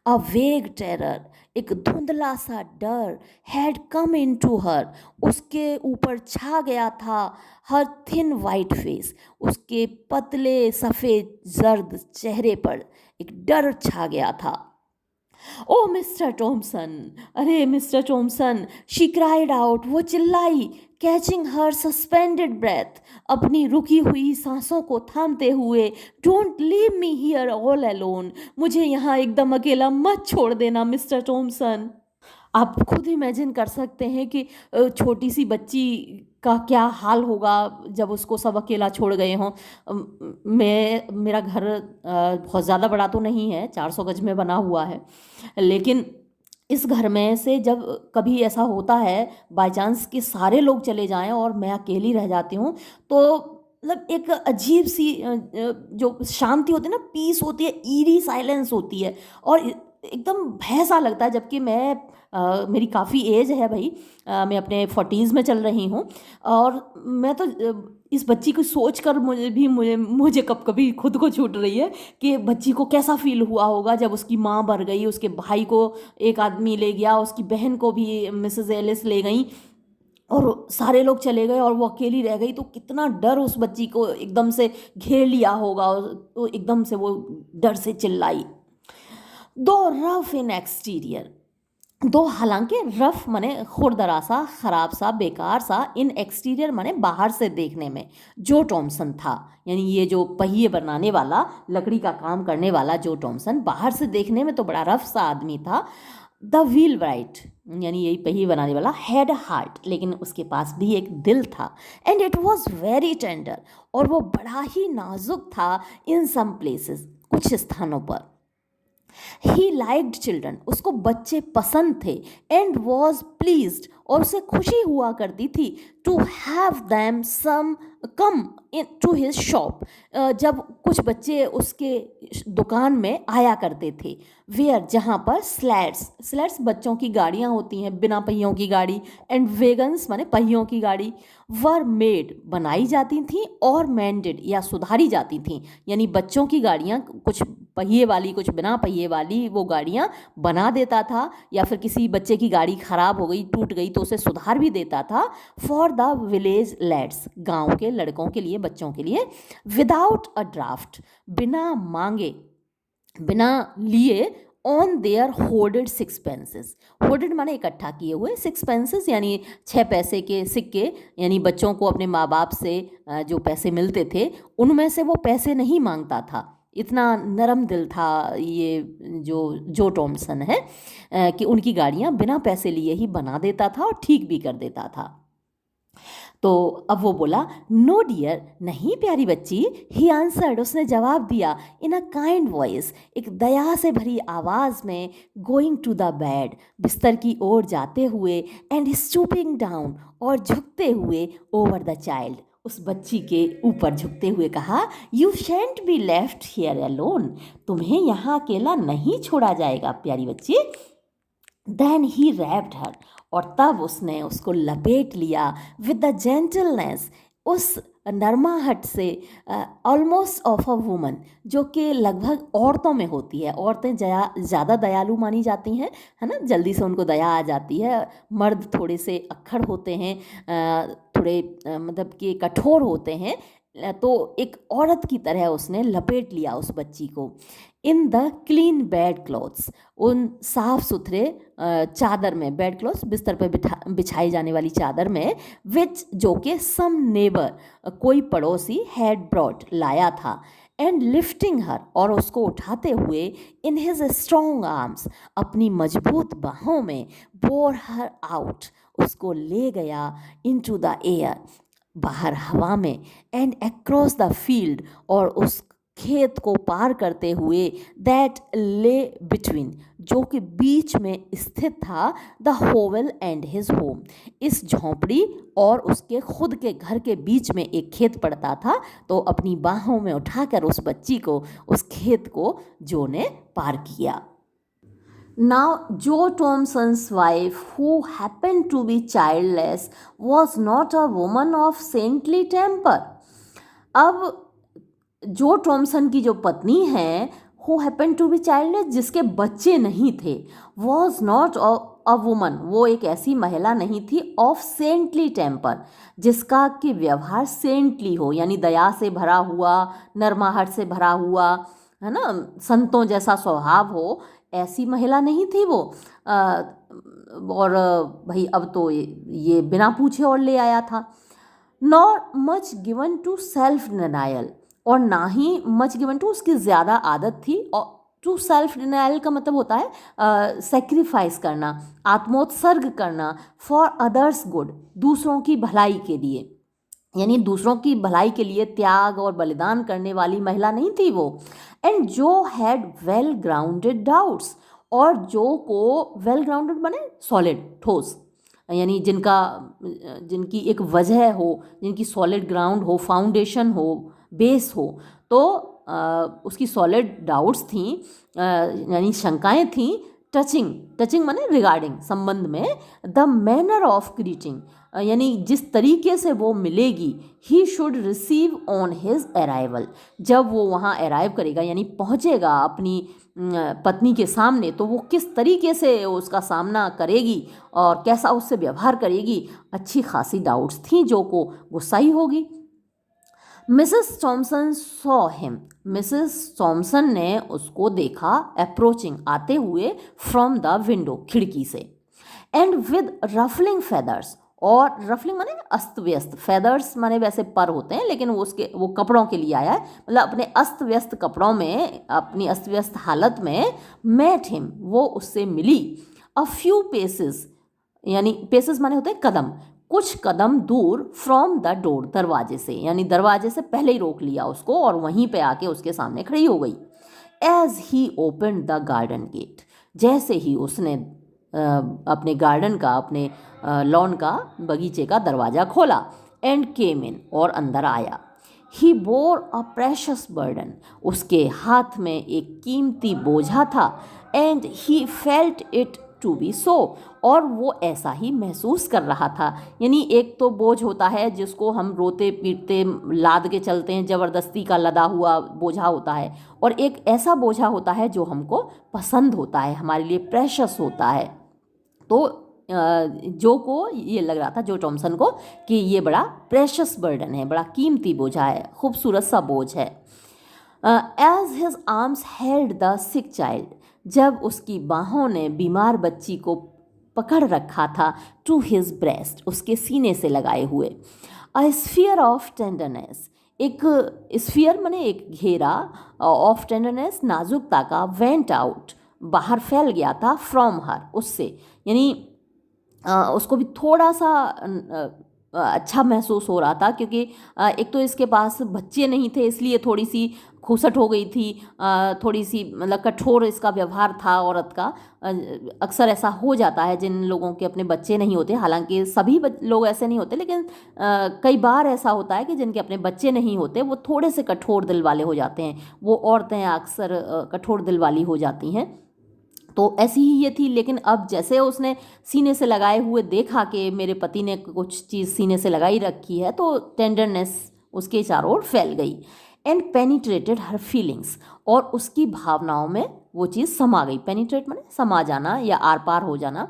अ वेग टेरर, एक धुंधला सा डर, had come in to her, उसके ऊपर छा गया था, हर थिन वाइट फेस, उसके पतले सफ़ेद जर्द चेहरे पर एक डर छा गया था। ओ मिस्टर टॉमसन, अरे mister Thomson, she cried out, वो चिल्लाई, कैचिंग हर सस्पेंडेड ब्रेथ, अपनी रुकी हुई सांसों को थामते हुए, don't leave me here all alone, मुझे यहाँ एकदम अकेला मत छोड़ देना मिस्टर टॉमसन। आप खुद इमेजिन कर सकते हैं कि छोटी सी बच्ची का क्या हाल होगा जब उसको सब अकेला छोड़ गए हों। मेरा घर बहुत ज़्यादा बड़ा तो नहीं है, 400 गज में बना हुआ है, लेकिन इस घर में से जब कभी ऐसा होता है बाय चांस कि सारे लोग चले जाएं और मैं अकेली रह जाती हूँ, तो मतलब एक अजीब सी जो शांति होती है ना, पीस होती है, ईरी साइलेंस होती है, और एकदम भय सा लगता है। जबकि मैं मेरी काफ़ी एज है भाई, मैं अपने 40s में चल रही हूँ, और मैं तो इस बच्ची को सोच कर मुझे कब कभी खुद को छूट रही है कि बच्ची को कैसा फील हुआ होगा जब उसकी माँ मर गई, उसके भाई को एक आदमी ले गया, उसकी बहन को भी मिसेस एलिस ले गई, और सारे लोग चले गए और वो अकेली रह गई। तो कितना डर उस बच्ची को एकदम से घेर लिया होगा, और तो एकदम से वो डर से चिल्लाई। दो रफ इन एक्सटीरियर, दो हालांकि रफ माने खुरदरा सा, खराब सा, बेकार सा, इन एक्सटीरियर माने बाहर से देखने में जो टॉमसन था, यानी ये जो पहिए बनाने वाला, लकड़ी का काम करने वाला जो टॉमसन, बाहर से देखने में तो बड़ा रफ सा आदमी था। द व्हील राइट, यानी यही पहिए बनाने वाला, हैड हार्ट, लेकिन उसके पास भी एक दिल था, and it was very tender, और वो बड़ा ही नाजुक था इन सम प्लेसेस, कुछ स्थानों पर। ही लाइक्ड चिल्ड्रन, उसको बच्चे पसंद थे, एंड वॉज प्लीज्ड, और उसे खुशी हुआ करती थी, to have them some come into his shop, जब कुछ बच्चे उसके दुकान में आया करते थे। वेयर, जहाँ पर स्लैट्स, स्लैट्स बच्चों की गाड़ियाँ होती हैं, बिना पहियों की गाड़ी, एंड वेगन्स माने पहियों की गाड़ी, वर मेड, बनाई जाती थी, और मेंडेड, या सुधारी जाती थी, यानी बच्चों की गाड़ियाँ कुछ पहिए वाली कुछ बिना पहिए वाली वो गाड़ियाँ बना देता था, या फिर किसी बच्चे की गाड़ी ख़राब हो गई, टूट गई, तो उसे सुधार भी देता था। फॉर द विलेज लैड्स, गांव के लड़कों के लिए, बच्चों के लिए। विदाउट अ ड्राफ्ट, बिना मांगे, बिना लिए, ऑन देयर होर्डेड सिक्सपेंसेस, होर्डेड माने इकट्ठा किए हुए, सिक्सपेंसेस यानी 6 पैसे के सिक्के, यानी बच्चों को अपने माँ बाप से जो पैसे मिलते थे उनमें से वो पैसे नहीं मांगता था। इतना नरम दिल था ये जो टॉमसन है, कि उनकी गाड़ियाँ बिना पैसे लिए ही बना देता था और ठीक भी कर देता था। तो अब वो बोला, नो डियर, नहीं प्यारी बच्ची, ही आंसर्ड, उसने जवाब दिया, इन अ काइंड वॉइस, एक दया से भरी आवाज़ में, गोइंग टू द बेड, बिस्तर की ओर जाते हुए, एंड स्टूपिंग डाउन, और झुकते हुए, ओवर द चाइल्ड, उस बच्ची के ऊपर झुकते हुए कहा, you shunt be left here alone, तुम्हें यहाँ अकेला नहीं छोड़ा जाएगा प्यारी बच्ची। देन ही रैप्ड हर, और तब उसने उसको लपेट लिया, विद द जेंटलनेस, उस नरमाहट से, ऑलमोस्ट ऑफ अ वुमन, जो कि लगभग औरतों में होती है। औरतें ज़्यादा दयालु मानी जाती हैं, है ना, जल्दी से उनको दया आ जाती है। मर्द थोड़े से अक्खड़ होते हैं, थोड़े मतलब कि कठोर होते हैं। तो एक औरत की तरह उसने लपेट लिया उस बच्ची को। In the clean bed clothes, उन साफ सुथरे चादर में, बेड क्लॉथ्स बिस्तर पर बिछाई जाने वाली चादर में, विच, जो कि सम नेबर, कोई पड़ोसी, हैड ब्रॉट, लाया था, एंड लिफ्टिंग हर, और उसको उठाते हुए, इन हिज स्ट्रॉन्ग आर्म्स, अपनी मजबूत बाहों में, बोर हर आउट, उसको ले गया, इनटू द एयर, बाहर हवा में, एंड अक्रॉस द फील्ड, और उस खेत को पार करते हुए, दैट ले बिटवीन, जो कि बीच में स्थित था, द होवल एंड हिज होम, इस झोंपड़ी और उसके खुद के घर के बीच में एक खेत पड़ता था। तो अपनी बाहों में उठाकर उस बच्ची को, उस खेत को जो ने पार किया। Now, Joe Thompson's wife, who happened to be childless, was not a woman of saintly temper. अब जो टॉमसन की जो पत्नी है, who happen to be childless, जिसके बच्चे नहीं थे, वॉज नॉट अ वुमन, वो एक ऐसी महिला नहीं थी, ऑफ सेंटली टेम्पर, जिसका कि व्यवहार सेंटली हो, यानी दया से भरा हुआ, नरमाहट से भरा हुआ, है ना, संतों जैसा स्वभाव हो, ऐसी महिला नहीं थी वो। और भाई अब तो ये बिना पूछे और ले आया था। Nor much given to self denial, और ना ही मच गिवन टू, उसकी ज़्यादा आदत थी, और टू सेल्फ डिनायल का मतलब होता है सेक्रीफाइस करना, आत्मोत्सर्ग करना, फॉर अदर्स गुड, दूसरों की भलाई के लिए, यानी दूसरों की भलाई के लिए त्याग और बलिदान करने वाली महिला नहीं थी वो। एंड जो हैड वेल ग्राउंडेड डाउट्स, और जो को वेल ग्राउंडेड माने सॉलिड, ठोस, यानी जिनकी एक वजह हो, जिनकी सॉलिड ग्राउंड हो, फाउंडेशन हो, बेस हो, तो उसकी सॉलिड डाउट्स थी, यानी शंकाएं थी, टचिंग माने रिगार्डिंग, संबंध में, द मैनर ऑफ ग्रीटिंग, यानी जिस तरीके से वो मिलेगी, he should receive on his arrival, जब वो वहाँ अराइव करेगा यानी पहुँचेगा अपनी पत्नी के सामने, तो वो किस तरीके से उसका सामना करेगी और कैसा उससे व्यवहार करेगी, अच्छी खासी डाउट्स थी जो को गुस्साई होगी। Mrs Thomson saw him, Mrs Thomson ने उसको देखा, अप्रोचिंग, आते हुए, फ्रॉम द विंडो, खिड़की से, एंड विद रफलिंग फेदर्स, और रफलिंग माने अस्त व्यस्त, फेदर्स माने वैसे पर होते हैं लेकिन वो कपड़ों के लिए आया है, मतलब अपने अस्त व्यस्त कपड़ों में, अपनी अस्त व्यस्त हालत में, मेट हिम, वो उससे मिली, अ फ्यू पेसेस, यानी पेसेस माने होते हैं कदम, कुछ कदम दूर, फ्रॉम द डोर, दरवाजे से, यानी दरवाजे से पहले ही रोक लिया उसको और वहीं पे आके उसके सामने खड़ी हो गई। As he open the garden gate, जैसे ही उसने अपने गार्डन का, अपने लॉन का, बगीचे का दरवाज़ा खोला, एंड केम इन, और अंदर आया, he bore a precious burden, उसके हाथ में एक कीमती बोझा था, and he felt it to be so, और वो ऐसा ही महसूस कर रहा था, यानी एक तो बोझ होता है जिसको हम रोते पीटते लाद के चलते हैं, ज़बरदस्ती का लदा हुआ बोझा होता है, और एक ऐसा बोझा होता है जो हमको पसंद होता है, हमारे लिए प्रेशस होता है। तो जो को ये लग रहा था, जो टॉमसन को, कि ये बड़ा प्रेशस बर्डन है, बड़ा कीमती बोझा है, खूबसूरत सा बोझ है। As his arms held the sick child, जब उसकी बाहों ने बीमार बच्ची को पकड़ रखा था, टू हिज ब्रेस्ट, उसके सीने से लगाए हुए, अ स्फीयर ऑफ टेंडरनेस, एक स्फीयर माने एक घेरा, ऑफ टेंडरनेस, नाजुकता का, वेंट आउट, बाहर फैल गया था, फ्रॉम हर, उससे, यानी उसको भी थोड़ा सा अच्छा महसूस हो रहा था, क्योंकि एक तो इसके पास बच्चे नहीं थे, इसलिए थोड़ी सी खुसट हो गई थी, थोड़ी सी मतलब कठोर इसका व्यवहार था औरत का। अक्सर ऐसा हो जाता है जिन लोगों के अपने बच्चे नहीं होते, हालांकि सभी लोग ऐसे नहीं होते, लेकिन कई बार ऐसा होता है कि जिनके अपने बच्चे नहीं होते वो थोड़े से कठोर दिल वाले हो जाते हैं, वो औरतें अक्सर कठोर दिल वाली हो जाती हैं, तो ऐसी ही ये थी। लेकिन अब जैसे उसने सीने से लगाए हुए देखा कि मेरे पति ने कुछ चीज़ सीने से लगाई रखी है, तो टेंडरनेस उसके चारों ओर फैल गई, एंड पेनिट्रेटेड हर फीलिंग्स, और उसकी भावनाओं में वो चीज़ समा गई, पेनिट्रेट माने समा जाना या आर पार हो जाना।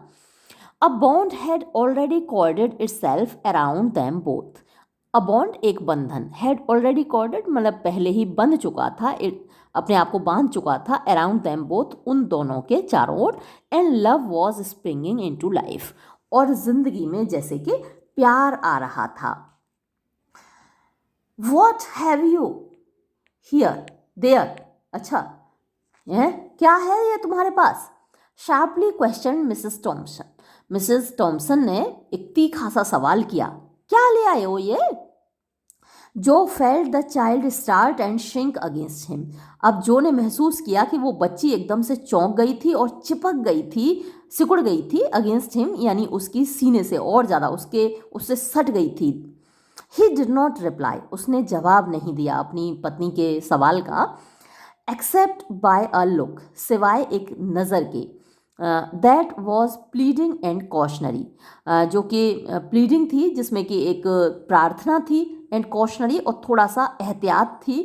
A bond had already corded itself around them both, a bond एक बंधन, हैड ऑलरेडी कॉर्डेड मतलब पहले ही बंध चुका था, अपने आप को बांध चुका था, अराउंड दैम बोथ, उन दोनों के चारों ओर, and love was springing into life, और जिंदगी में जैसे कि प्यार आ रहा था। What have you here there, अच्छा है क्या है ये तुम्हारे पास, sharply question Mrs Thomson, Mrs Thomson ने एक तीखा सा सवाल किया, क्या ले आए हो ये। जो felt the child start and shrink against him, अब जो ने महसूस किया कि वो बच्ची एकदम से चौंक गई थी और चिपक गई थी, सिकुड़ गई थी, अगेंस्ट हिम यानी उसकी सीने से और ज़्यादा उससे सट गई थी। ही डिड नॉट रिप्लाई, उसने जवाब नहीं दिया अपनी पत्नी के सवाल का, एक्सेप्ट बाय अ लुक, सिवाय एक नज़र के, that was pleading and cautionary, जो कि प्लीडिंग थी जिसमें कि एक प्रार्थना थी, एंड कॉशनरी और थोड़ा सा एहतियात थी।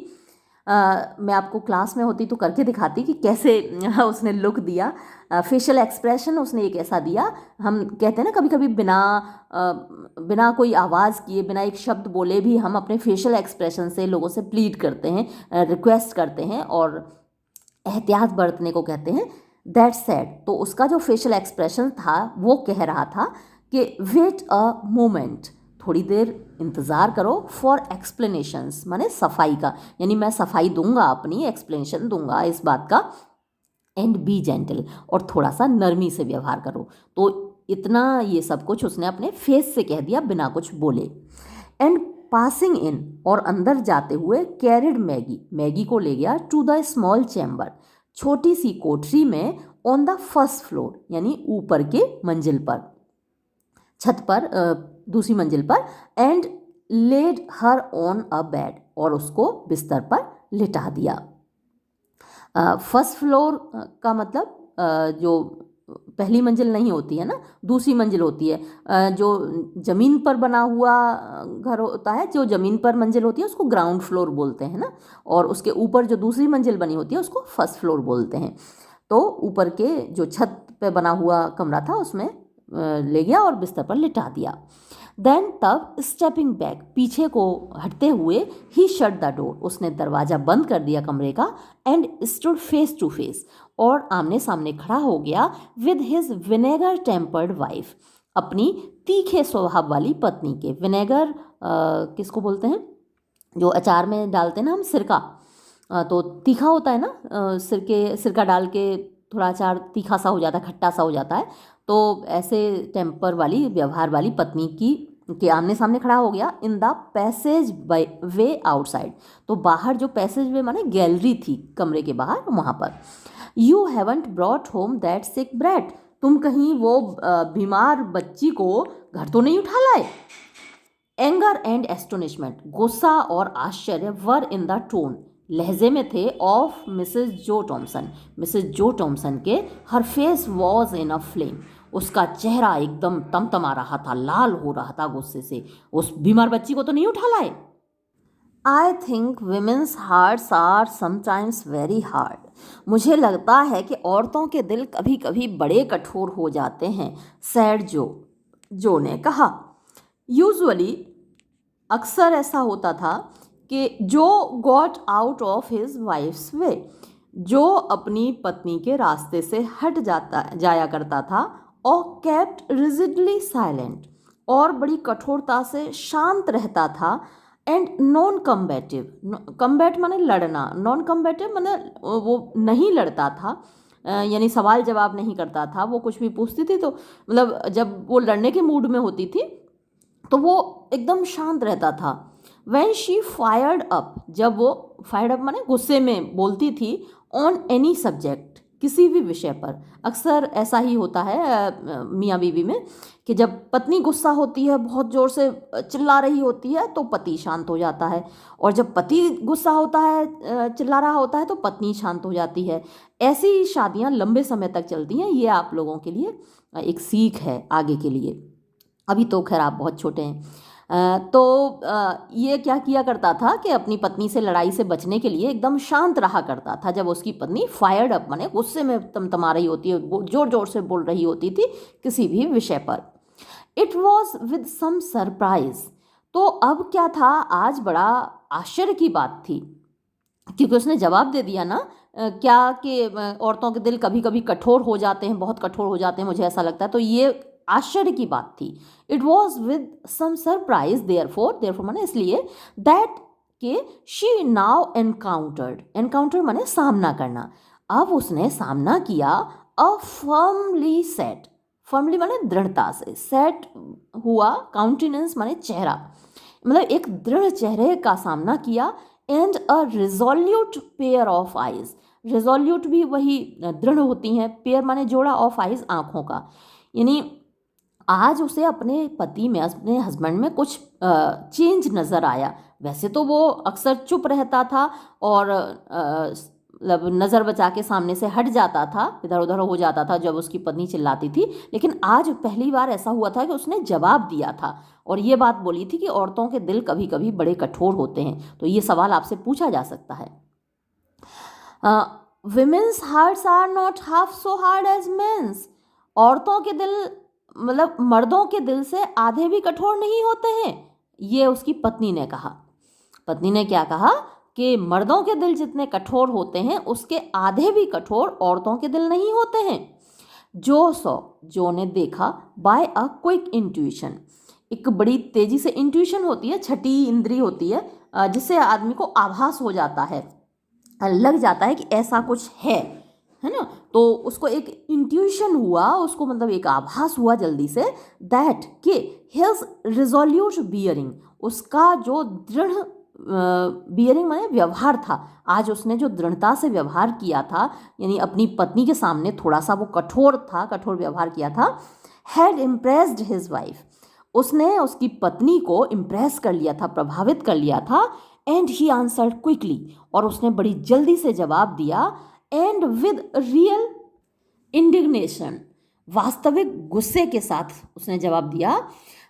मैं आपको क्लास में होती तो करके दिखाती कि कैसे उसने लुक दिया, फेशियल एक्सप्रेशन उसने एक ऐसा दिया। हम कहते हैं ना कभी कभी बिना कोई आवाज़ किए, बिना एक शब्द बोले भी हम अपने फेशियल एक्सप्रेशन से लोगों से प्लीड करते हैं, रिक्वेस्ट करते हैं, और एहतियात बरतने को कहते हैं। दैट सेड, तो उसका जो फेशियल एक्सप्रेशन था वो कह रहा था कि वेट अ मोमेंट, थोड़ी देर इंतज़ार करो, फॉर एक्सप्लेनेशंस माने सफाई का, यानी मैं सफाई दूंगा, अपनी एक्सप्लेनेशन दूंगा इस बात का, एंड बी जेंटल, और थोड़ा सा नरमी से व्यवहार करो। तो इतना ये सब कुछ उसने अपने फेस से कह दिया बिना कुछ बोले। एंड पासिंग इन, और अंदर जाते हुए, कैरिड मैगी, मैगी को ले गया, टू द स्मॉल चैम्बर, छोटी सी कोठरी में ऑन द फर्स्ट फ्लोर यानी ऊपर के मंजिल पर, छत पर, दूसरी मंजिल पर, and laid her on a bed, और उसको बिस्तर पर लिटा दिया। फर्स्ट फ्लोर का मतलब जो पहली मंजिल नहीं होती है ना, दूसरी मंजिल होती है। जो ज़मीन पर बना हुआ घर होता है, जो ज़मीन पर मंजिल होती है उसको ग्राउंड फ्लोर बोलते हैं ना, और उसके ऊपर जो दूसरी मंजिल बनी होती है उसको फर्स्ट फ्लोर बोलते हैं। तो ऊपर के जो छत पे बना हुआ कमरा था उसमें ले गया और बिस्तर पर लिटा दिया। देन तब स्टेपिंग बैक, पीछे को हटते हुए, ही शट द डोर, उसने दरवाज़ा बंद कर दिया कमरे का, and stood face to face, और आमने सामने खड़ा हो गया with his vinegar tempered wife, अपनी तीखे स्वभाव वाली पत्नी के। विनेगर किसको बोलते हैं? जो अचार में डालते हैं ना हम, सिरका, तो तीखा होता है ना, सिरका डाल के थोड़ा अचार तीखा सा हो जाता है, खट्टा सा हो जाता है। तो ऐसे टेम्पर वाली, व्यवहार वाली पत्नी की के आमने सामने खड़ा हो गया। In the passage way outside, तो बाहर जो पैसेज वे माने गैलरी थी कमरे के बाहर, वहाँ पर। You haven't brought home that sick brat, तुम कहीं वो बीमार बच्ची को घर तो नहीं उठा लाए? एंगर एंड एस्टोनिशमेंट, गुस्सा और आश्चर्य, वर इन द टोन, लहजे में थे, of Mrs Joe Thomson, Mrs Joe Thompson के। Her face was in a flame, उसका चेहरा एकदम तमतमा रहा था, लाल हो रहा था गुस्से से। उस बीमार बच्ची को तो नहीं उठा लाए? I think women's hearts are sometimes very hard, मुझे लगता है कि औरतों के दिल कभी कभी बड़े कठोर हो जाते हैं, सैड जो ने कहा। यूजुअली, अक्सर ऐसा होता था कि Joe got out of his wife's way, जो अपनी पत्नी के रास्ते से हट जाया करता था, और केप्ट रिजिडली साइलेंट, और बड़ी कठोरता से शांत रहता था, एंड नॉन कम्बैटिव, कम्बैट माने लड़ना, नॉन कम्बैटिव माने वो नहीं लड़ता था, यानी सवाल जवाब नहीं करता था। वो कुछ भी पूछती थी तो मतलब जब वो लड़ने के मूड में होती थी तो वो एकदम शांत रहता था। When she fired up, जब वो फायर्ड अप माने गुस्से में बोलती थी, ऑन एनी सब्जेक्ट, किसी भी विषय पर। अक्सर ऐसा ही होता है मियाँ बीवी में कि जब पत्नी गुस्सा होती है, बहुत ज़ोर से चिल्ला रही होती है, तो पति शांत हो जाता है, और जब पति गुस्सा होता है, चिल्ला रहा होता है, तो पत्नी शांत हो जाती है। ऐसी शादियाँ लंबे समय तक चलती हैं। ये आप लोगों के लिए एक सीख है आगे के लिए। अभी तो खैर आप बहुत छोटे हैं। ये क्या किया करता था कि अपनी पत्नी से लड़ाई से बचने के लिए एकदम शांत रहा करता था जब उसकी पत्नी फायर्ड अप माने गुस्से में तमतमा रही होती है, जोर जोर से बोल रही होती थी किसी भी विषय पर। It was with some surprise, तो अब क्या था, आज बड़ा आश्चर्य की बात थी, क्योंकि उसने जवाब दे दिया ना, क्या कि औरतों के दिल कभी कभी कठोर हो जाते हैं, बहुत कठोर हो जाते हैं, मुझे ऐसा लगता है। तो ये आश्चर्य की बात थी। It was with some surprise, therefore माने इसलिए, दैट के शी नाउ एनकाउंटर माने सामना करना। अब उसने सामना किया, अ फर्मली माने दृढ़ता से, सेट हुआ, काउंटेनेंस माने चेहरा, मतलब एक दृढ़ चेहरे का सामना किया, and a resolute pair of eyes, resolute भी वही दृढ़ होती हैं, पेयर माने जोड़ा, ऑफ आइज आँखों का, यानी आज उसे अपने पति में, अपने हस्बैंड में कुछ चेंज नज़र आया। वैसे तो वो अक्सर चुप रहता था और मतलब नज़र बचा के सामने से हट जाता था, इधर उधर हो जाता था जब उसकी पत्नी चिल्लाती थी, लेकिन आज पहली बार ऐसा हुआ था कि उसने जवाब दिया था और ये बात बोली थी कि औरतों के दिल कभी कभी बड़े कठोर होते हैं। तो ये सवाल आपसे पूछा जा सकता है। Women's hearts are not half so hard as men's, औरतों के दिल मतलब मर्दों के दिल से आधे भी कठोर नहीं होते हैं, ये उसकी पत्नी ने कहा। पत्नी ने क्या कहा कि मर्दों के दिल जितने कठोर होते हैं उसके आधे भी कठोर औरतों के दिल नहीं होते हैं। जो ने देखा, बाय अ क्विक इंट्यूशन, एक बड़ी तेजी से, इंट्यूशन होती है, छठी इंद्री होती है, जिससे आदमी को आभास हो जाता है, लग जाता है कि ऐसा कुछ है ना, तो उसको एक इंट्यूशन हुआ, उसको मतलब एक आभास हुआ जल्दी से, दैट कि हिज रिजोल्यूट बियरिंग, उसका जो दृढ़ बियरिंग माने व्यवहार था, आज उसने जो दृढ़ता से व्यवहार किया था, यानी अपनी पत्नी के सामने थोड़ा सा वो कठोर था, कठोर व्यवहार किया था, हैड इम्प्रेस्ड हिज वाइफ, उसने उसकी पत्नी को इम्प्रेस कर लिया था, प्रभावित कर लिया था। एंड ही आंसर्ड क्विकली, और उसने बड़ी जल्दी से जवाब दिया, एंड विद रियल इंडिग्नेशन, वास्तविक गुस्से के साथ उसने जवाब दिया,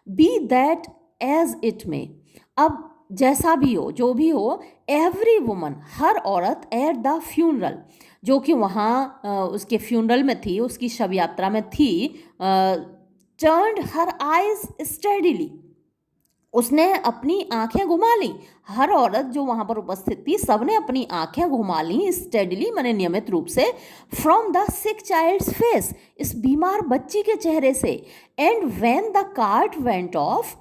बी दैट एज इट में, अब जैसा भी हो, जो भी हो, एवरी वुमन, हर औरत, एट द फ्यूनरल, जो कि वहाँ उसके फ्यूनरल में थी, उसकी शव यात्रा में थी, टर्न्ड हर आइज स्टडीली, उसने अपनी आंखें घुमा ली, हर औरत जो वहां पर उपस्थित थी सबने अपनी आंखें घुमा ली, स्टेडली माने नियमित रूप से, from the sick child's face, इस बीमार बच्ची के चेहरे से, and when the cart went off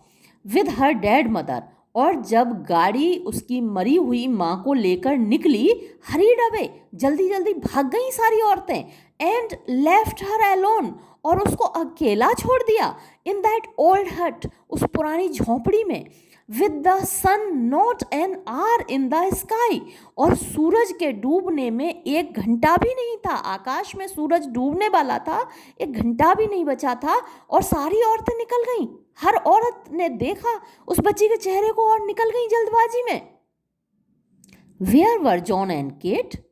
with her dead mother, और जब गाड़ी उसकी मरी हुई माँ को लेकर निकली, हरीड अवे, जल्दी जल्दी भाग गई सारी औरतें, एंड लेफ्ट हर अलोन, और उसको अकेला छोड़ दिया, इन दैट ओल्ड हट, उस पुरानी झोंपड़ी में, with the sun not an hour in the sky, और सूरज के डूबने में 1 घंटा भी नहीं था, आकाश में सूरज डूबने वाला था, 1 घंटा भी नहीं बचा था, और सारी औरतें निकल गईं, हर औरत ने देखा उस बच्ची के चेहरे को और निकल गई जल्दबाजी में। Where were John and Kate,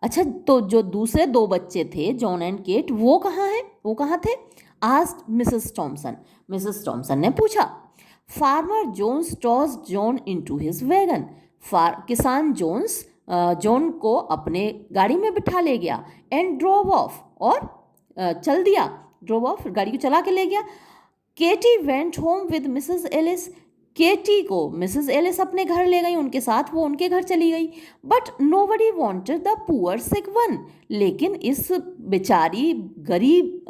अच्छा तो जो दूसरे 2 बच्चे थे जॉन एंड केट, वो कहाँ थे, asked Mrs Thomson, Mrs Thomson ने पूछा। Farmer Jones toss John into his wagon, किसान जोन्स जॉन को अपने गाड़ी में बिठा ले गया, एंड ड्रोव ऑफ, और चल दिया, ड्रोव ऑफ गाड़ी को चला के ले गया। Katie went home with Mrs Ellis, Katie को मिसेस एलिस अपने घर ले गई, उनके साथ वो उनके घर चली गई। But nobody wanted the poor sick one, लेकिन इस बेचारी गरीब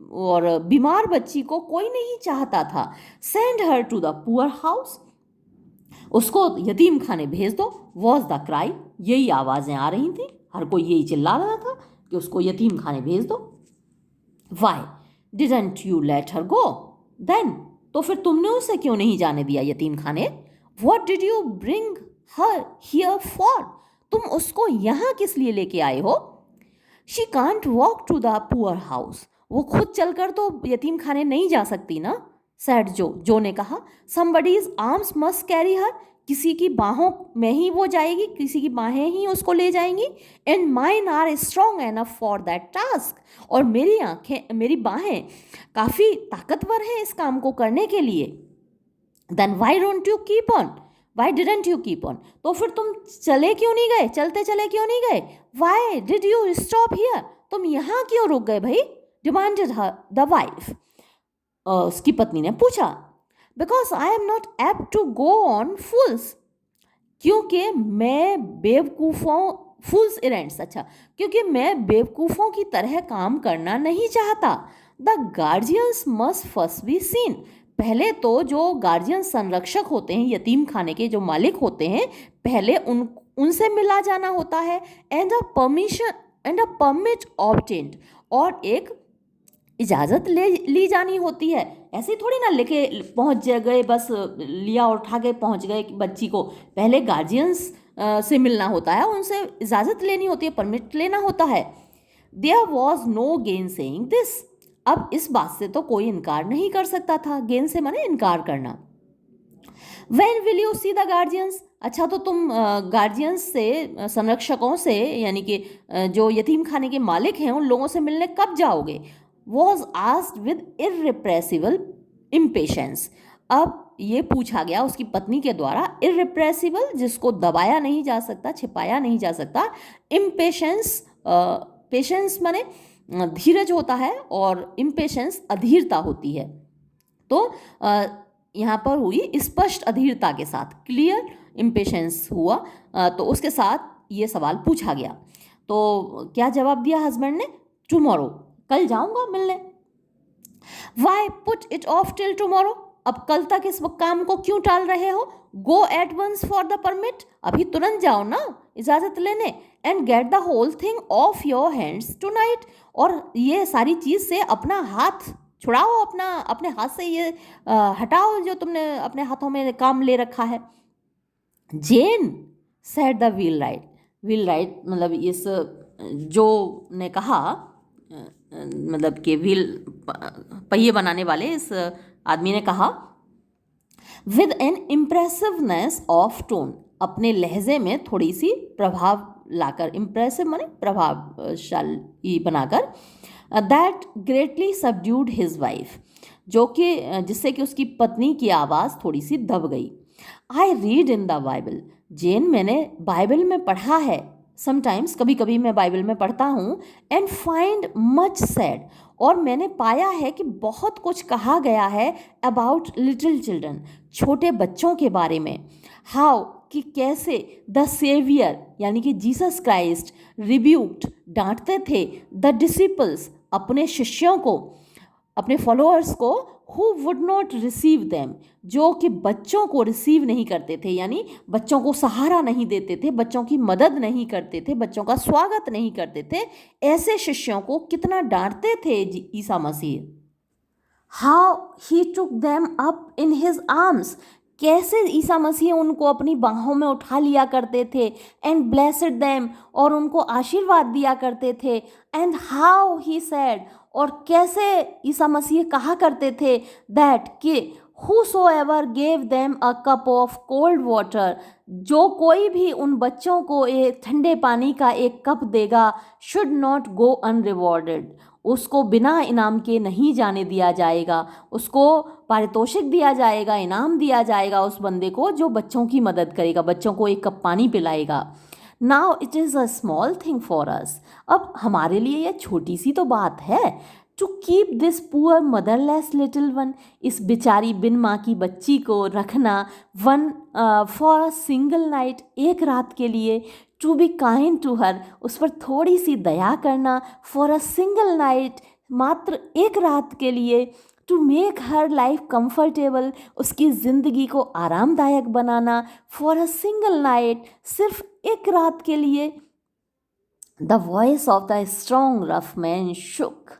और बीमार बच्ची को कोई नहीं चाहता था। Send her to the poor house, उसको यतीम खाने भेज दो, वॉज द क्राई, यही आवाज़ें आ रही थी, हर कोई यही चिल्ला रहा था कि उसको यतीम खाने भेज दो। Why didn't you let her go then, तो फिर तुमने उसे क्यों नहीं जाने दिया यतीम खाने। What did you bring her here for, तुम उसको यहाँ किस लिए लेके आए हो। She can't walk to the poor house, वो खुद चलकर तो यतीम खाने नहीं जा सकती ना, सैड जो ने कहा। Somebody's arms must carry her, किसी की बाहों में ही वो जाएगी, किसी की बाहें ही उसको ले जाएंगी। And mine are strong enough for that task, और मेरी आंखें, मेरी बाहें काफ़ी ताकतवर हैं इस काम को करने के लिए। Then why don't you keep on, why didn't you keep on, तो फिर तुम चले क्यों नहीं गए, चलते चले क्यों नहीं गए। Why did you stop here, तुम यहाँ क्यों रुक गए भाई, डिमांडेड हर द वाइफ, उसकी पत्नी ने पूछा। Because I am not apt to go on fools, क्योंकि मैं बेवकूफ़ों, फूल्स इरेंट्स, अच्छा क्योंकि मैं बेवकूफ़ों की तरह काम करना नहीं चाहता। The guardians must first be seen, पहले तो जो गार्जियन संरक्षक होते हैं, यतीम खाने के जो मालिक होते हैं, पहले उनसे मिला जाना होता है। And a permission and a permit obtained, और एक इजाज़त ली जानी होती है, ऐसे थोड़ी ना लेके पहुंच गए, बस लिया और उठा के पहुंच गए बच्ची को, पहले गार्जियंस से मिलना होता है, उनसे इजाज़त लेनी होती है, परमिट लेना होता है। There was no gain saying this, अब इस बात से तो कोई इनकार नहीं कर सकता था, गेन से माने इनकार करना। When will you see the guardians, अच्छा तो तुम गार्जियंस से, संरक्षकों से, यानी कि जो यतीम खाने के मालिक हैं उन लोगों से मिलने कब जाओगे। वॉज आस्क्ड विद इर्रिप्रेसिबल इम्पेशेंस, अब ये पूछा गया उसकी पत्नी के द्वारा, इर्रिप्रेसिबल जिसको दबाया नहीं जा सकता, छिपाया नहीं जा सकता, इम्पेशेंस, पेशेंस माने धीरज होता है, और इम्पेशेंस अधीरता होती है। तो यहाँ पर हुई स्पष्ट अधीरता के साथ, क्लियर इम्पेशेंस हुआ, तो उसके साथ ये सवाल पूछा गया। तो क्या जवाब दिया हस्बैंड ने, टुमारो, कल जाऊंगा मिलने। Why put it off till tomorrow, अब कल तक इस काम को क्यों टाल रहे हो। Go at once for the permit, अभी तुरंत जाओ ना इजाज़त लेने। And get the whole thing off your hands tonight, और ये सारी चीज़ से अपना हाथ छुड़ाओ, अपने हाथ से ये हटाओ जो तुमने अपने हाथों में काम ले रखा है। जेन सेड द व्हील राइट मतलब इस जो ने कहा मतलब कि व्हील पहिए बनाने वाले इस आदमी ने कहा with N impressiveness of tone, अपने लहजे में थोड़ी सी प्रभाव लाकर, इम्प्रेसिव माने प्रभावशाली बनाकर, that greatly subdued his wife, जो कि जिससे कि उसकी पत्नी की आवाज़ थोड़ी सी दब गई। I read in the Bible, Jane मैंने बाइबल में पढ़ा है, समटाइम्स कभी कभी मैं बाइबल में पढ़ता हूँ, एंड फाइंड मच सैड, और मैंने पाया है कि बहुत कुछ कहा गया है अबाउट लिटिल चिल्ड्रन, छोटे बच्चों के बारे में। हाउ कि कैसे द सेवियर यानी कि जीसस क्राइस्ट रिब्यूक्ड डांटते थे द डिसिपल्स अपने शिष्यों को, अपने फॉलोअर्स को, who would not receive them, जो कि बच्चों को रिसीव नहीं करते थे, यानी बच्चों को सहारा नहीं देते थे, बच्चों की मदद नहीं करते थे, बच्चों का स्वागत नहीं करते थे। ऐसे शिष्यों को कितना डांटते थे Isa Masih. How he took them up in his arms, कैसे ईसा मसीह उनको अपनी बाहों में उठा लिया करते थे, एंड ब्लेसड देम, और उनको आशीर्वाद दिया करते थे, एंड हाउ ही सेड, और कैसे ईसा मसीह कहा करते थे दैट कि whosoever gave them a cup of cold water, जो कोई भी उन बच्चों को एक ठंडे पानी का एक कप देगा, should not go unrewarded, उसको बिना इनाम के नहीं जाने दिया जाएगा, उसको पारितोषिक दिया जाएगा, इनाम दिया जाएगा उस बंदे को जो बच्चों की मदद करेगा, बच्चों को एक कप पानी पिलाएगा। Now it is a small thing for us, अब हमारे लिए यह छोटी सी तो बात है, to keep this poor motherless little one, इस बेचारी बिन माँ की बच्ची को रखना, one for a single night, एक रात के लिए, to be kind to her, उस पर थोड़ी सी दया करना, फॉर अ सिंगल नाइट, मात्र एक रात के लिए, to make her life comfortable, उसकी ज़िंदगी को आरामदायक बनाना, फॉर अ सिंगल नाइट, सिर्फ एक रात के लिए। The voice of the strong rough man shook,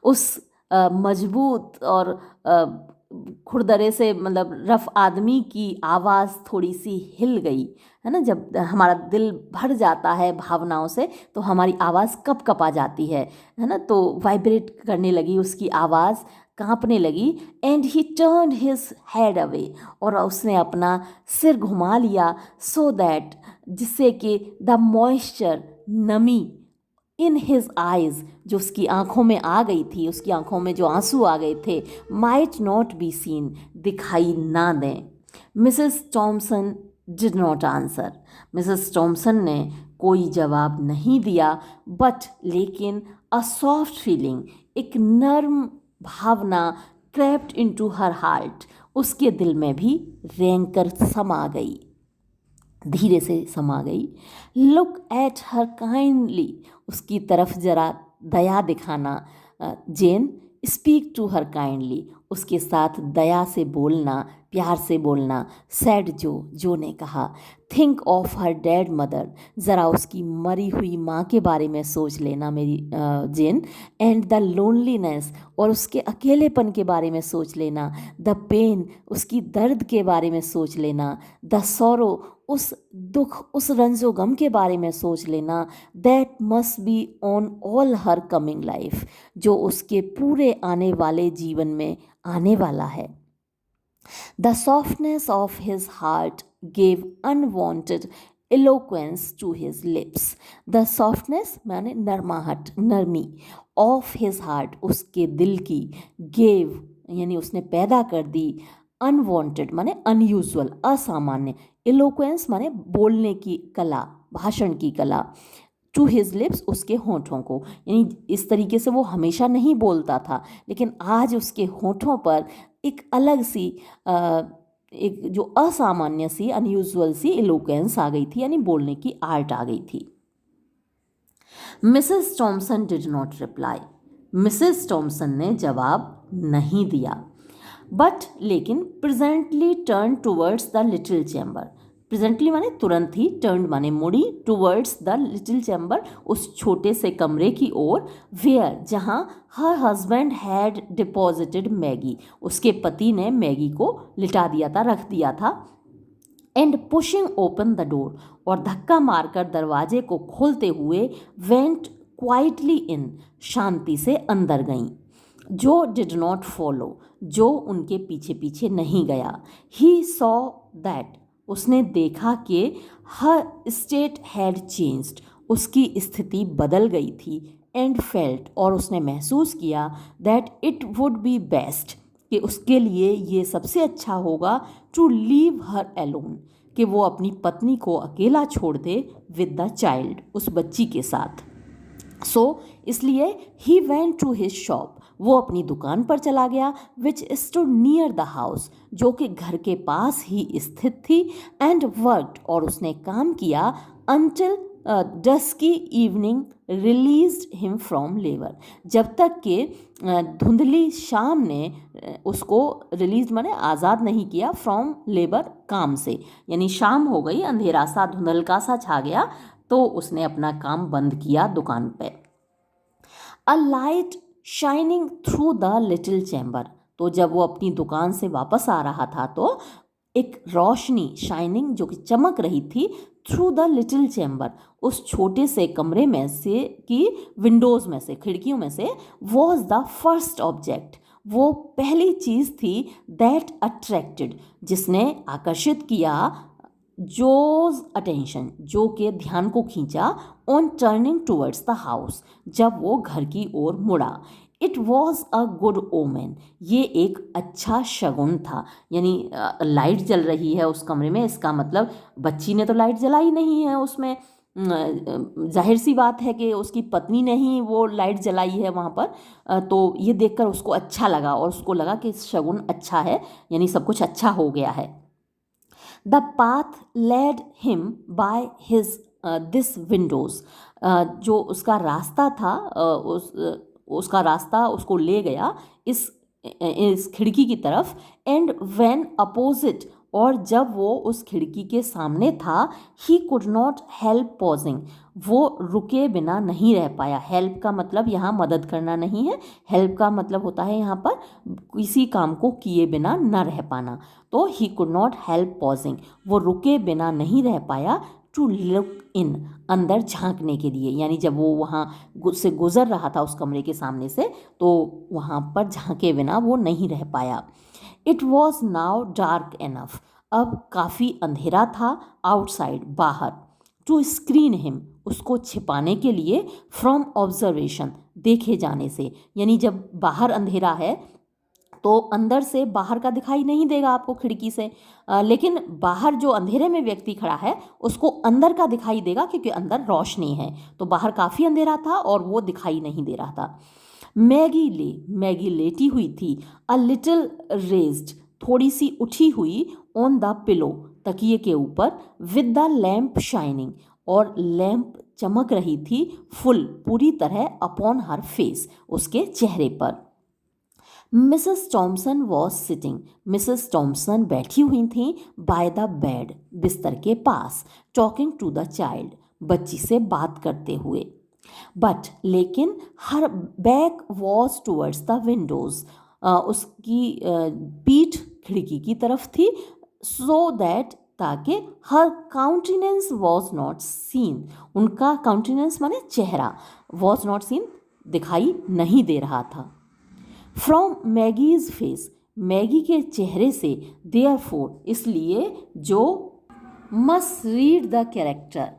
उस मजबूत और खुरदरे से मतलब रफ आदमी की आवाज़ थोड़ी सी हिल गई, है ना। जब हमारा दिल भर जाता है भावनाओं से तो हमारी आवाज़ कप कपा जाती है ना, तो वाइब्रेट करने लगी उसकी आवाज़, कांपने लगी। And he turn his head away, और उसने अपना सिर घुमा लिया, सो दैट, जिससे कि द मॉइस्चर, नमी, इन हिज आइज़, जो उसकी आंखों में आ गई थी, उसकी आंखों में जो आंसू आ गए थे, माइट नॉट बी सीन, दिखाई ना दें। Mrs Thomson did not answer, Mrs Thomson ने कोई जवाब नहीं दिया, बट लेकिन अ सॉफ्ट फीलिंग, एक नर्म भावना, ट्रैप्ड इनटू हर हार्ट, उसके दिल में भी रेंग कर समा गई, धीरे से समा गई। लुक एट हर काइंडली, उसकी तरफ जरा दया दिखाना, जेन, स्पीक टू हर काइंडली, उसके साथ दया से बोलना, प्यार से बोलना। सैड जो ने कहा, think of her dead mother, ज़रा उसकी मरी हुई माँ के बारे में सोच लेना मेरी जेन, एंड द लोनलीनेस, और उसके अकेलेपन के बारे में सोच लेना, द पेन, उसकी दर्द के बारे में सोच लेना, द सॉरो, उस दुख, उस रंजो गम के बारे में सोच लेना, that must be on all her coming life, जो उसके पूरे आने वाले जीवन में आने वाला है। The softness of his heart gave unwanted eloquence to his lips, the softness माने नरमाहट, नरमी, ऑफ हिज हार्ट, उसके दिल की, गेव यानी उसने पैदा कर दी, अनवांटेड माने अनयूजुअल, असामान्य, इलोक्वेंस माने बोलने की कला, भाषण की कला, टू हिज लिप्स, उसके होठों को, यानी इस तरीके से वो हमेशा नहीं बोलता था, लेकिन आज उसके होठों पर एक अलग सी एक जो असामान्य सी, अनयूजुअल सी इलोक्वेंस आ गई थी, यानी बोलने की आर्ट आ गई थी। Mrs Thomson did not reply, Mrs Thomson ने जवाब नहीं दिया, बट लेकिन presently turn towards the little chamber, presently माने तुरंत ही, टर्न माने मुड़ी, टूवर्ड्स द लिटिल चैम्बर, उस छोटे से कमरे की ओर, वेयर, जहाँ her husband had deposited Maggi, उसके पति ने मैगी को लिटा दिया था, रख दिया था, and pushing open the door, और धक्का मारकर दरवाजे को खोलते हुए वेंट क्वाइटली इन, शांति से अंदर गईं। जो डिड नॉट फॉलो, जो उनके पीछे पीछे नहीं गया। ही सॉ दैट, उसने देखा कि हर स्टेट हैड चेंज्ड, उसकी स्थिति बदल गई थी। एंड फेल्ट, और उसने महसूस किया that it would be best, कि उसके लिए ये सबसे अच्छा होगा टू लीव हर एलोन, कि वो अपनी पत्नी को अकेला छोड़ दे विद द चाइल्ड, उस बच्ची के साथ। इसलिए he went to his shop, वो अपनी दुकान पर चला गया, which stood near the house, जो कि घर के पास ही स्थित थी। एंड वर्कड, और उसने काम किया until dusky evening released him from labour, जब तक कि धुंधली शाम ने उसको रिलीज माने आज़ाद नहीं किया, फ्रॉम लेबर, काम से। यानी शाम हो गई, अंधेरा सा धुंधलका सा छा गया, तो उसने अपना काम बंद किया दुकान पे। A light shining through the little chamber, तो जब वो अपनी दुकान से वापस आ रहा था तो एक रोशनी, शाइनिंग, जो कि चमक रही थी, थ्रू द लिटिल चैम्बर, उस छोटे से कमरे में से की विंडोज़ में से, खिड़कियों में से, वॉज द फर्स्ट ऑब्जेक्ट, वो पहली चीज़ थी, दैट अट्रैक्टेड, जिसने आकर्षित किया, जोज अटेंशन, जो के ध्यान को खींचा, on turning towards the house, जब वो घर की ओर मुड़ा। It was a good omen, ये एक अच्छा शगुन था। यानी लाइट जल रही है उस कमरे में, इसका मतलब बच्ची ने तो लाइट जलाई नहीं है उसमें, जाहिर सी बात है कि उसकी पत्नी ने ही वो लाइट जलाई है वहाँ पर। तो ये देखकर उसको अच्छा लगा, और उसको लगा कि शगुन अच्छा है, यानी सब कुछ अच्छा हो गया है। The path led him by his this windows, जो उसका रास्ता था, उसका रास्ता उसको ले गया इस खिड़की की तरफ। एंड व्हेन अपोजिट, और जब वो उस खिड़की के सामने था, he could not help pausing, वो रुके बिना नहीं रह पाया। हेल्प का मतलब यहाँ मदद करना नहीं है, हेल्प का मतलब होता है यहाँ पर किसी काम को किए बिना न रह पाना। तो he could not help pausing, वो रुके बिना नहीं रह पाया, टू लुक इन, अंदर झांकने के लिए। यानी जब वो वहाँ से गुजर रहा था उस कमरे के सामने से, तो वहाँ पर झांके बिना वो नहीं रह पाया। It was now dark enough, अब काफ़ी अंधेरा था, आउटसाइड, बाहर, टू स्क्रीन हिम, उसको छिपाने के लिए, फ्रॉम ऑब्जर्वेशन, देखे जाने से। यानी जब बाहर अंधेरा है तो अंदर से बाहर का दिखाई नहीं देगा आपको खिड़की से, लेकिन बाहर जो अंधेरे में व्यक्ति खड़ा है उसको अंदर का दिखाई देगा, क्योंकि अंदर रोशनी है। तो बाहर काफ़ी अंधेरा था और वो दिखाई नहीं दे रहा था। मैगी लेटी हुई थी, अ लिटिल रेज्ड, थोड़ी सी उठी हुई, ऑन द पिलो, तकिए के ऊपर, विद द लैम्प शाइनिंग, और लैम्प चमक रही थी, फुल, पूरी तरह, अपॉन हर फेस, उसके चेहरे पर। Mrs Thompson was sitting, Mrs Thompson बैठी हुई थी, बाय द बेड, बिस्तर के पास, टॉकिंग टू द चाइल्ड, बच्ची से बात करते हुए। बट लेकिन her back was towards the Windows, उसकी पीठ खिड़की की तरफ थी, सो दैट, ताकि हर काउंटिनेंस वॉज नॉट सीन, उनका काउंटिनेंस माने चेहरा, वॉज नॉट सीन, दिखाई नहीं दे रहा था। फ्रॉम मैगीज फेस, मैगी के चेहरे से, देयरफॉर, इसलिए, जो मस्ट रीड द कैरेक्टर,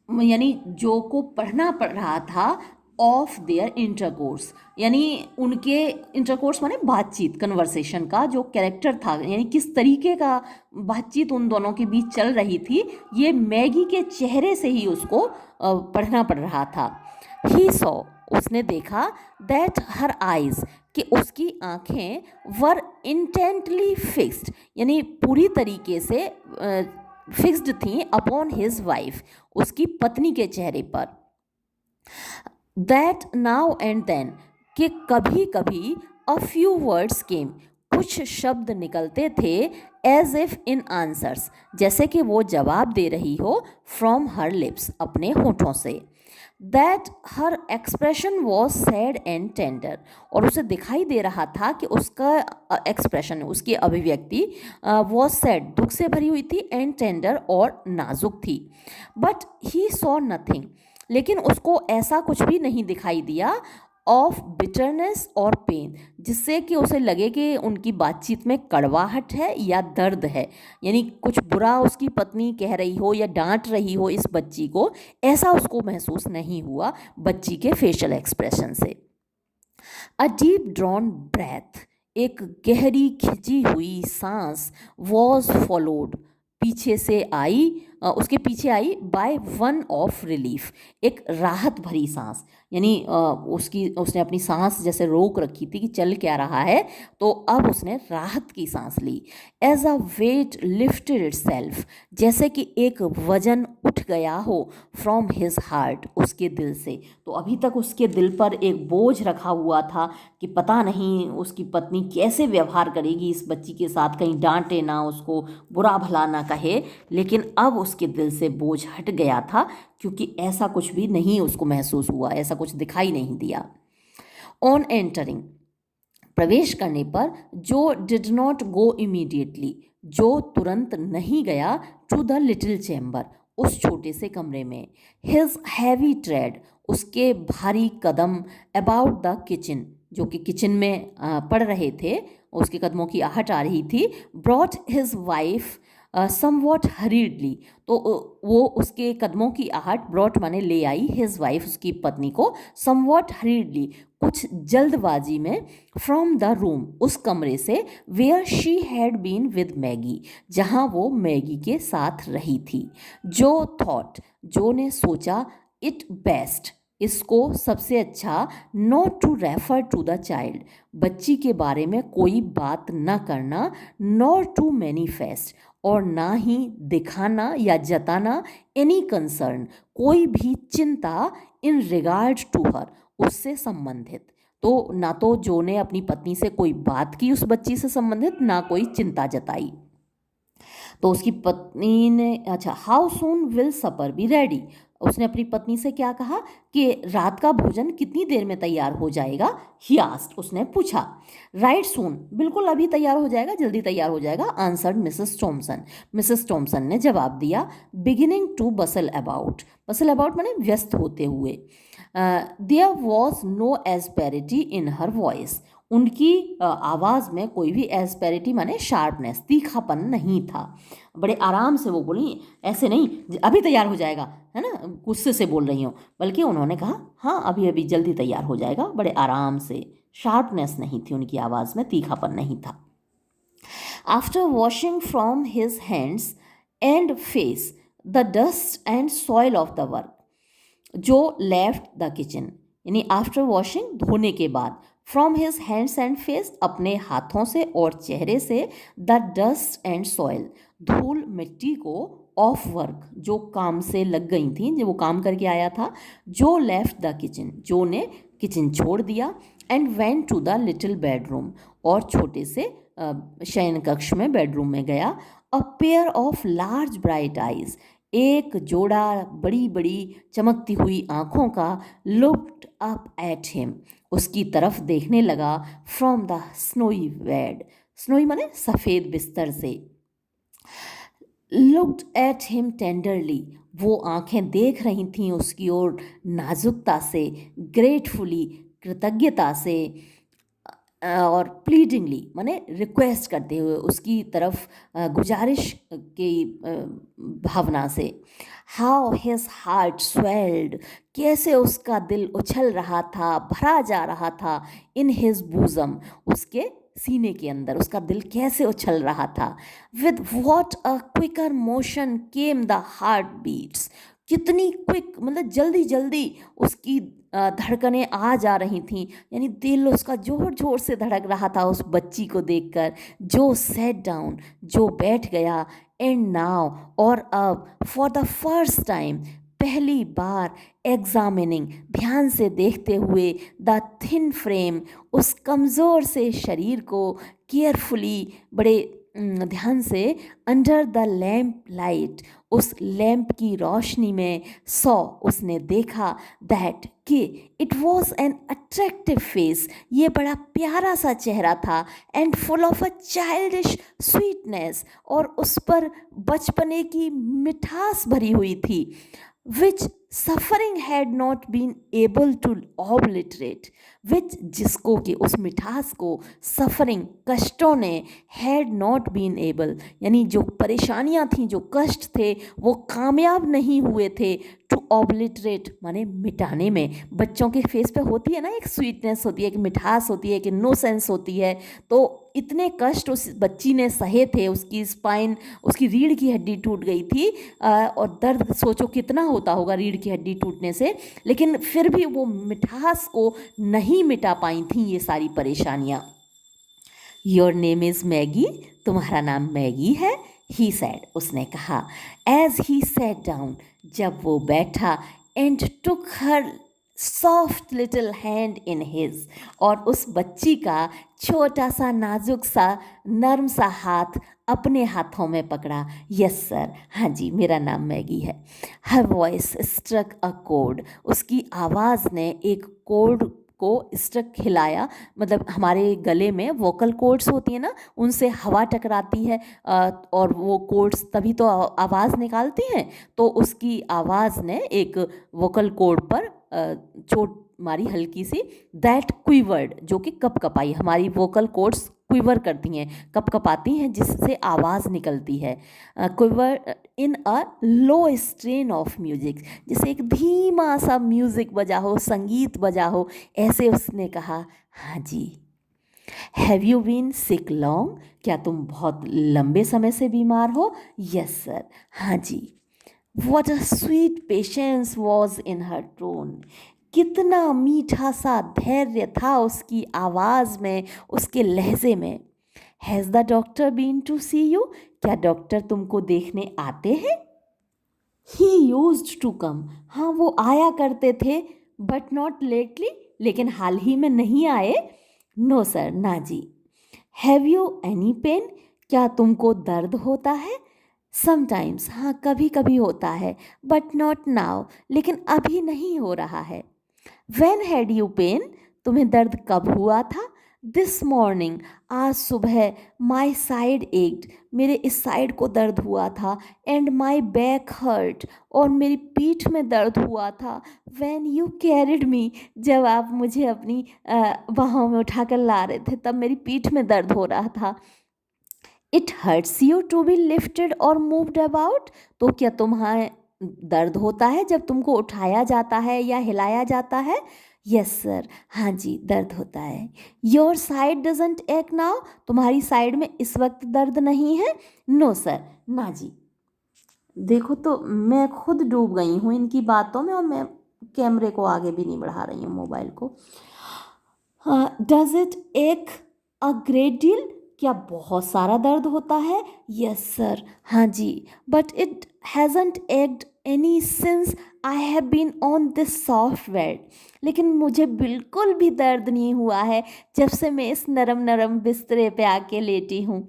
यानी जो को पढ़ना पड़ रहा था, ऑफ देयर इंटरकोर्स, यानी उनके इंटरकोर्स माने बातचीत, कन्वर्सेशन का जो कैरेक्टर था, यानी किस तरीके का बातचीत उन दोनों के बीच चल रही थी, ये मैगी के चेहरे से ही उसको पढ़ना पड़ रहा था। ही सॉ, उसने देखा, दैट हर आइज़, कि उसकी आँखें, वर इंटेंटली फिक्स्ड, यानी पूरी तरीके से फिक्स्ड थी, अपॉन हिज वाइफ, उसकी पत्नी के चेहरे पर। दैट नाउ एंड देन, कि कभी कभी, अ फ्यू वर्ड्स केम, कुछ शब्द निकलते थे, एज इफ इन आंसर्स, जैसे कि वो जवाब दे रही हो, फ्रॉम हर लिप्स, अपने होठों से। That her expression was sad and tender, और उसे दिखाई दे रहा था कि उसका एक्सप्रेशन, उसकी अभिव्यक्ति वॉज सैड, दुख से भरी हुई थी, एंड टेंडर और नाजुक थी। बट ही सॉ नथिंग, लेकिन उसको ऐसा कुछ भी नहीं दिखाई दिया ऑफ बिटरनेस और पेन, जिससे कि उसे लगे कि उनकी बातचीत में कड़वाहट है या दर्द है, यानी कुछ बुरा उसकी पत्नी कह रही हो या डांट रही हो इस बच्ची को, ऐसा उसको महसूस नहीं हुआ बच्ची के फेशियल एक्सप्रेशन से। अ डीप ड्रॉन ब्रेथ, एक गहरी खिंची हुई सांस, वॉज फॉलोड, पीछे से आई, उसके पीछे आई बाय वन ऑफ रिलीफ, एक राहत भरी सांस, यानी उसने अपनी सांस जैसे रोक रखी थी कि चल क्या रहा है, तो अब उसने राहत की सांस ली। As a weight lifted itself, जैसे कि एक वजन उठ गया हो फ्रॉम हिज हार्ट, उसके दिल से। तो अभी तक उसके दिल पर एक बोझ रखा हुआ था कि पता नहीं उसकी पत्नी कैसे व्यवहार करेगी इस बच्ची के साथ, कहीं डांटे ना उसको, बुरा भला ना कहे, लेकिन अब उसके दिल से बोझ हट गया था, क्योंकि ऐसा कुछ भी नहीं उसको महसूस हुआ, ऐसा कुछ दिखाई नहीं दिया। ऑन एंटरिंग, प्रवेश करने पर, जो डिड नॉट गो इमीडिएटली, जो तुरंत नहीं गया, टू द लिटिल चैम्बर, उस छोटे से कमरे में, हिज हैवी ट्रेड, उसके भारी कदम, अबाउट द किचन, जो कि किचन में पड़ रहे थे, उसके कदमों की आहट आ रही थी, ब्रॉट हिज वाइफ समवॉट हरीडली, तो वो उसके कदमों की आहट, ब्रॉट माने ले आई, हिज वाइफ उसकी पत्नी को, समवॉट हरीडली कुछ जल्दबाजी में, फ्रॉम द रूम, उस कमरे से, where she had been with Maggie, जहाँ वो मैगी के साथ रही थी। जो थॉट, जो ने सोचा, इट बेस्ट, इसको सबसे अच्छा, not to refer to the child, बच्ची के बारे में कोई बात न करना, नॉर टू मैनिफेस्ट, और ना ही दिखाना या जताना, एनी कंसर्न, कोई भी चिंता, इन रिगार्ड टू हर, उससे संबंधित। तो ना तो जो ने अपनी पत्नी से कोई बात की उस बच्ची से संबंधित, ना कोई चिंता जताई। तो उसकी पत्नी ने, अच्छा, how soon will supper be ready, उसने अपनी पत्नी से क्या कहा कि रात का भोजन कितनी देर में तैयार हो जाएगा, ही आस्क्ड, उसने पूछा। राइट सून, बिल्कुल अभी तैयार हो जाएगा, जल्दी तैयार हो जाएगा, answered Mrs Thomson, Mrs Thomson ने जवाब दिया। Beginning to bustle about, bustle about माने व्यस्त होते हुए। There was no asperity in her voice, उनकी आवाज़ में कोई भी एस्पेरिटी माने शार्पनेस, तीखापन नहीं था। बड़े आराम से वो बोली, ऐसे नहीं अभी तैयार हो जाएगा, है ना, गुस्से से बोल रही हूँ, बल्कि उन्होंने कहा हाँ अभी अभी जल्दी तैयार हो जाएगा, बड़े आराम से, शार्पनेस नहीं थी उनकी आवाज़ में, तीखापन नहीं था। After washing from his hands and face the dust and soil of the work, जो लेफ्ट द किचन, यानी आफ्टर वॉशिंग, धोने के बाद, from his hands and face, अपने हाथों से और चेहरे से, द डस्ट एंड सॉइल, धूल मिट्टी को, ऑफ वर्क, जो काम से लग गई थी, जो वो काम करके आया था, जो लेफ्ट द किचन, जो ने किचन छोड़ दिया, and went to the little bedroom, और छोटे से शयन कक्ष में, बेडरूम में गया। A pair of large bright eyes, एक जोड़ा बड़ी बड़ी चमकती हुई आँखों का, लुक्ड अप एट हिम, उसकी तरफ देखने लगा, from the snowy bed, snowy माने सफ़ेद बिस्तर से, लुक्ड एट हिम टेंडरली, वो आँखें देख रही थीं उसकी ओर नाजुकता से, ग्रेटफुली, कृतज्ञता से, और प्लीडिंगली माने रिक्वेस्ट करते हुए, उसकी तरफ गुजारिश की भावना से। हाउ हिज हार्ट स्वेल्ड, कैसे उसका दिल उछल रहा था, भरा जा रहा था, इन हिज बूजम, उसके सीने के अंदर उसका दिल कैसे उछल रहा था। With what a quicker motion came the heart beats, कितनी क्विक मतलब जल्दी जल्दी उसकी धड़कनें आ जा रही थीं, यानी दिल उसका जोर जोर से धड़क रहा था उस बच्ची को देखकर, जो सेट डाउन, जो बैठ गया, एंड नाउ, और अब, फॉर द फर्स्ट टाइम, पहली बार, एग्जामिनिंग, ध्यान से देखते हुए, द थिन फ्रेम, उस कमज़ोर से शरीर को, केयरफुली, बड़े ध्यान से अंडर द लैम्प लाइट, उस लैम्प की रोशनी में सॉ उसने देखा दैट कि it was an attractive face, ये बड़ा प्यारा सा चेहरा था, and full of a childish sweetness, और उस पर बचपने की मिठास भरी हुई थी, which suffering had not been able to obliterate, which जिसको कि उस मिठास को सफरिंग कष्टों ने हैड नॉट बीन एबल यानी जो परेशानियां थी, जो कष्ट थे, वो कामयाब नहीं हुए थे टू ऑब्लिटरेट माने मिटाने में। बच्चों के फेस पे होती है ना एक स्वीटनेस होती है, एक मिठास होती है, एक इनोसेंस होती है, तो इतने कष्ट उस बच्ची ने सहे थे, उसकी स्पाइन, उसकी रीढ़ की हड्डी टूट गई थी, और दर्द सोचो कितना होता होगा रीढ़ की हड्डी टूटने से, लेकिन फिर भी वो मिठास को नहीं मिटा पाई थी ये सारी परेशानियाँ। योर नेम इज़ मैगी, तुम्हारा नाम मैगी है, ही सैड, उसने कहा, एज ही सैट डाउन, जब वो बैठा, and took her soft little hand in his, और उस बच्ची का छोटा सा नाजुक सा नर्म सा हाथ अपने हाथों में पकड़ा। यस सर, हाँ जी, मेरा नाम मैगी है। हर वॉइस स्ट्रक अ कोड, उसकी आवाज़ ने एक कोड को स्ट्रक हिलाया, मतलब हमारे गले में वोकल कॉर्ड्स होती है ना, उनसे हवा टकराती है, और वो कॉर्ड्स तभी तो आवाज़ निकालती हैं, तो उसकी आवाज़ ने एक वोकल कॉर्ड पर चोट मारी हल्की सी, दैट क्विवर्ड, जो कि कपकपाई, हमारी वोकल कॉर्ड्स क्विवर करती हैं, कपकपाती हैं, जिससे आवाज़ निकलती है। Quiver in a low strain of music, जैसे एक धीमा सा म्यूज़िक बजा हो, संगीत बजा हो, ऐसे उसने कहा, हाँ जी। Have you been sick long, क्या तुम बहुत लंबे समय से बीमार हो? यस सर, हाँ जी। What a sweet patience was in her tone, कितना मीठा सा धैर्य था उसकी आवाज़ में, उसके लहजे में। Has the doctor been to see you, क्या डॉक्टर तुमको देखने आते हैं? ही यूज्ड टू कम, हाँ वो आया करते थे, बट नॉट लेटली, लेकिन हाल ही में नहीं आए। नो सर, ना जी। हैव यू एनी पेन, क्या तुमको दर्द होता है? समटाइम्स, हाँ कभी कभी होता है, बट नॉट नाउ, लेकिन अभी नहीं हो रहा है। व्हेन हैड यू पेन, तुम्हें दर्द कब हुआ था? दिस मॉर्निंग, आज सुबह। माई साइड एक्ड, मेरे इस साइड को दर्द हुआ था, एंड माई बैक हर्ट, और मेरी पीठ में दर्द हुआ था। व्हेन यू कैरिड मी, जब आप मुझे अपनी बाहों में उठाकर ला रहे थे, तब मेरी पीठ में दर्द हो रहा था। It hurts you to be lifted और मूव्ड अबाउट, तो क्या तुम्हें दर्द होता है जब तुमको उठाया जाता है या हिलाया जाता है? यस सर, हाँ जी, दर्द होता है। योर साइड डजंट एक नाउ, तुम्हारी साइड में इस वक्त दर्द नहीं है? नो सर, ना जी। देखो तो मैं खुद डूब गई हूँ इनकी बातों में, और मैं कैमरे को आगे भी नहीं बढ़ा रही हूँ, मोबाइल को। डज इट एक अ ग्रेट डील, क्या बहुत सारा दर्द होता है? यस सर, हाँ जी। But it hasn't ached any since I have been on this soft bed, लेकिन मुझे बिल्कुल भी दर्द नहीं हुआ है जब से मैं इस नरम नरम बिस्तरे पे आके लेटी हूँ।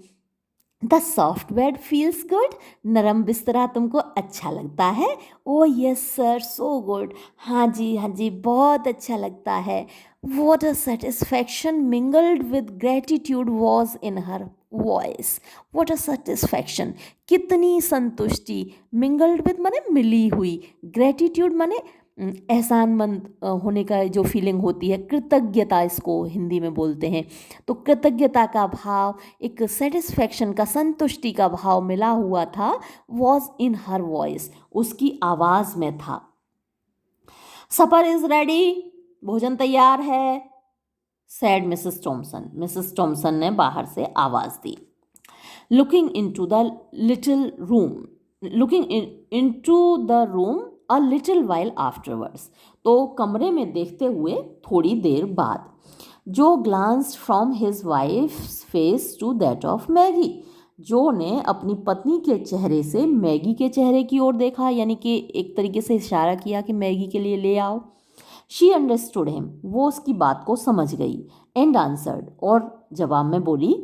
The soft bed feels good, नरम बिस्तरा तुमको अच्छा लगता है? ओ यस सर, सो गुड, हाँ जी हाँ जी, बहुत अच्छा लगता है। What a satisfaction mingled with gratitude was in her voice, what a satisfaction, कितनी संतुष्टि, मिंगल्ड विद माने मिली हुई, ग्रेटिट्यूड माने एहसानमंद होने का जो फीलिंग होती है, कृतज्ञता इसको हिंदी में बोलते हैं, तो कृतज्ञता का भाव, एक सेटिस्फैक्शन का, संतुष्टि का भाव मिला हुआ था, वॉज इन हर वॉइस, उसकी आवाज़ में था। सपर इज़ रेडी, भोजन तैयार है, said Mrs Thomson, Mrs Thomson ने बाहर से आवाज़ दी। Looking into the little room, looking into the room a little while afterwards, तो कमरे में देखते हुए थोड़ी देर बाद, Joe glanced from his wife's face to that of Maggie, Joe ने अपनी पत्नी के चेहरे से मैगी के चेहरे की ओर देखा, यानी कि एक तरीके से इशारा किया कि मैगी के लिए ले आओ। शी अंडरस्टूड हिम, वो उसकी बात को समझ गई, एंड आंसर्ड, और जवाब में बोली,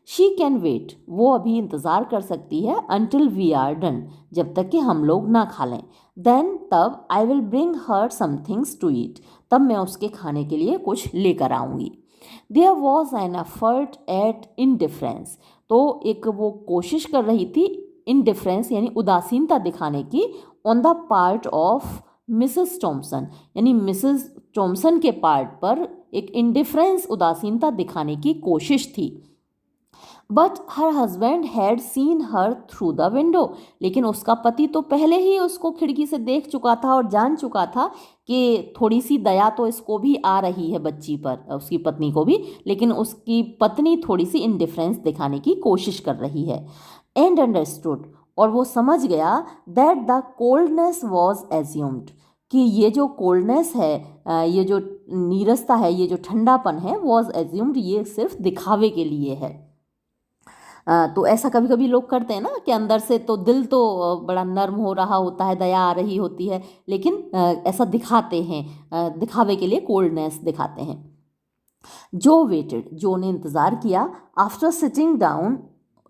शी कैन वेट, वो अभी इंतज़ार कर सकती है, until we are done, जब तक कि हम लोग ना खा लें। देन तब I will bring her some things to eat, तब मैं उसके खाने के लिए कुछ लेकर आऊँगी। There was an effort at indifference, तो एक वो कोशिश कर रही थी इनडिफरेंस यानी उदासीनता दिखाने की, on the part of Mrs Thompson, यानी मिसेस टॉम्सन के पार्ट पर एक इनडिफरेंस उदासीनता दिखाने की कोशिश थी। But her husband had seen her through the window, लेकिन उसका पति तो पहले ही उसको खिड़की से देख चुका था और जान चुका था कि थोड़ी सी दया तो इसको भी आ रही है बच्ची पर, उसकी पत्नी को भी, लेकिन उसकी पत्नी थोड़ी सी इनडिफरेंस दिखाने की कोशिश कर रही है। एंड अंडरस्टूड, और वो समझ गया, that the coldness was assumed, कि ये जो कोल्डनेस है, ये जो नीरसता है, ये जो ठंडापन है, वॉज एज्यूम्ड, ये सिर्फ दिखावे के लिए है। तो ऐसा कभी कभी लोग करते हैं ना कि अंदर से तो दिल तो बड़ा नर्म हो रहा होता है, दया आ रही होती है, लेकिन ऐसा दिखाते हैं, दिखावे के लिए कोल्डनेस दिखाते हैं। जो वेटेड, जो ने इंतज़ार किया, after sitting down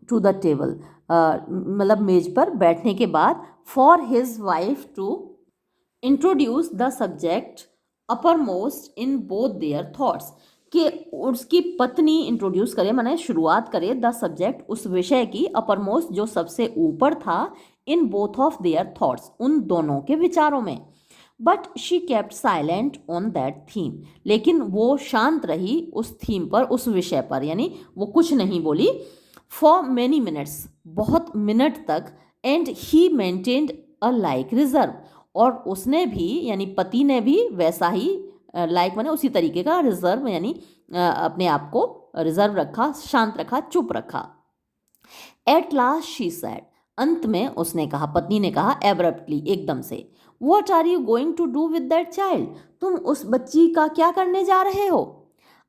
to the table, मतलब मेज पर बैठने के बाद, for his wife to introduce the subject uppermost in both their thoughts, कि उसकी पत्नी इंट्रोड्यूस करे, माने शुरुआत करे, द सब्जेक्ट, उस विषय की, अपर मोस्ट, जो सबसे ऊपर था, in both of their thoughts, उन दोनों के विचारों में। But she kept silent on that theme, लेकिन वो शांत रही उस थीम पर, उस विषय पर, यानी वो कुछ नहीं बोली। फॉर मैनी मिनट्स, बहुत मिनट तक। And he maintained a like reserve, और उसने भी, यानी पति ने भी वैसा ही, लाइक माने उसी तरीके का, रिजर्व यानी अपने आप को रिजर्व रखा, शांत रखा, चुप रखा। एट लास्ट शी सैड, अंत में उसने कहा, पत्नी ने कहा, एब्रप्टली, एकदम से, what are you going to do with that child, तुम उस बच्ची का क्या करने जा रहे हो।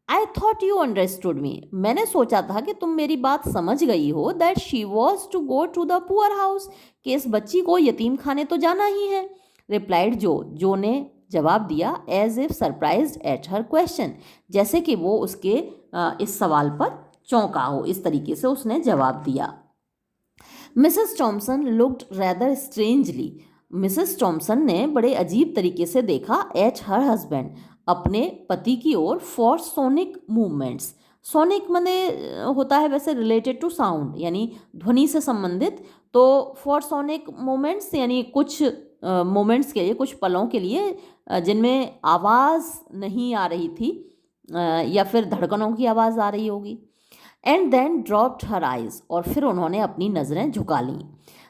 I thought you understood me, मैंने सोचा था कि तुम मेरी बात समझ गई हो, that she was to go to the poor house, कि इस बच्ची को यतीम खाने तो जाना ही है। रिप्लाइड जो ने जवाब दिया, as if surprised at her question, जैसे कि वो उसके इस सवाल पर चौंका हो, इस तरीके से उसने जवाब दिया। Mrs Thompson looked rather strangely, Mrs Thomson ने बड़े अजीब तरीके से देखा, एट हर हस्बैंड, अपने पति की ओर, फॉर सोनिक मूवमेंट्स, सोनिक माने होता है वैसे रिलेटेड टू साउंड, यानी ध्वनि से संबंधित, तो फॉर सोनिक मोमेंट्स यानी कुछ मोमेंट्स के लिए, कुछ पलों के लिए, जिनमें आवाज़ नहीं आ रही थी, या फिर धड़कनों की आवाज़ आ रही होगी। And then dropped her eyes, और फिर उन्होंने अपनी नज़रें झुका लीं।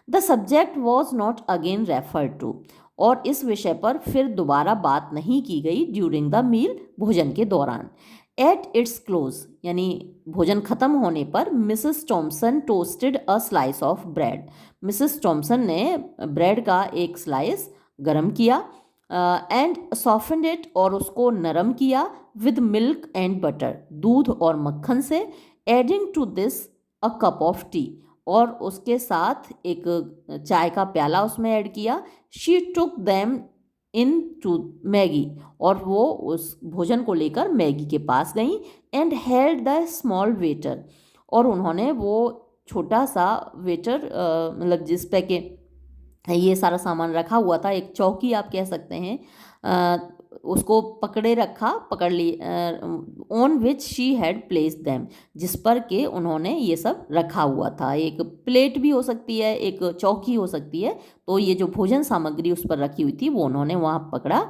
The subject was not again referred to, और इस विषय पर फिर दोबारा बात नहीं की गई, ड्यूरिंग द मील, भोजन के दौरान। एट इट्स क्लोज, यानी भोजन खत्म होने पर, Mrs Thompson toasted a slice of bread, Mrs Thomson ने ब्रेड का एक स्लाइस गरम किया, एंड सॉफ्टेंड इट, और उसको नरम किया, विद मिल्क एंड बटर, दूध और मक्खन से, adding to this a cup of tea, और उसके साथ एक चाय का प्याला उसमें ऐड किया। She took them in to Maggie, और वो उस भोजन को लेकर मैगी के पास गई। And held the small waiter, और उन्होंने वो छोटा सा वेटर, मतलब जिस पे के ये सारा सामान रखा हुआ था, एक चौकी आप कह सकते हैं, उसको पकड़ ली, on which she had placed them, जिस पर के उन्होंने ये सब रखा हुआ था। एक प्लेट भी हो सकती है, एक चौकी हो सकती है, तो ये जो भोजन सामग्री उस पर रखी हुई थी वो उन्होंने वहाँ पकड़ा।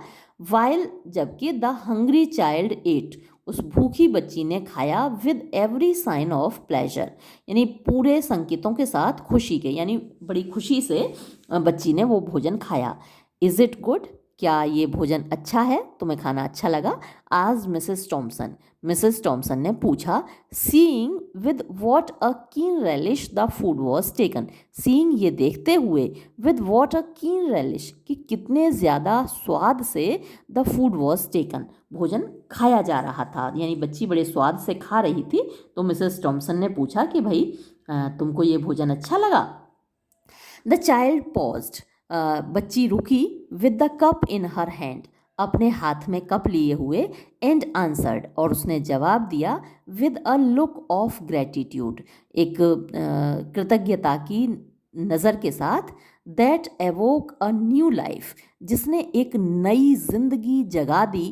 वाइल, जबकि द हंग्री चाइल्ड एट, उस भूखी बच्ची ने खाया, with every sign of pleasure, यानी पूरे संकेतों के साथ खुशी के, यानी बड़ी खुशी से बच्ची ने वो भोजन खाया। इज़ इट गुड, क्या ये भोजन अच्छा है, तुम्हें खाना अच्छा लगा। आज मिसेस टॉम्सन ने पूछा। सीइंग विद वॉट अ कीन relish the food was taken, seeing ये देखते हुए, विद वॉट अ कीन रेलिश, कि कितने ज़्यादा स्वाद से, द फूड वॉज टेकन, भोजन खाया जा रहा था, यानी बच्ची बड़े स्वाद से खा रही थी। तो मिसेस टॉम्सन ने पूछा कि भाई तुमको ये भोजन अच्छा लगा। द चाइल्ड पॉज्ड, बच्ची रुकी, with the cup in her hand, अपने हाथ में कप लिए हुए, एंड आंसर्ड, और उसने जवाब दिया with a look of gratitude, एक कृतज्ञता की नज़र के साथ, that evoke a new life, जिसने एक नई जिंदगी जगा दी,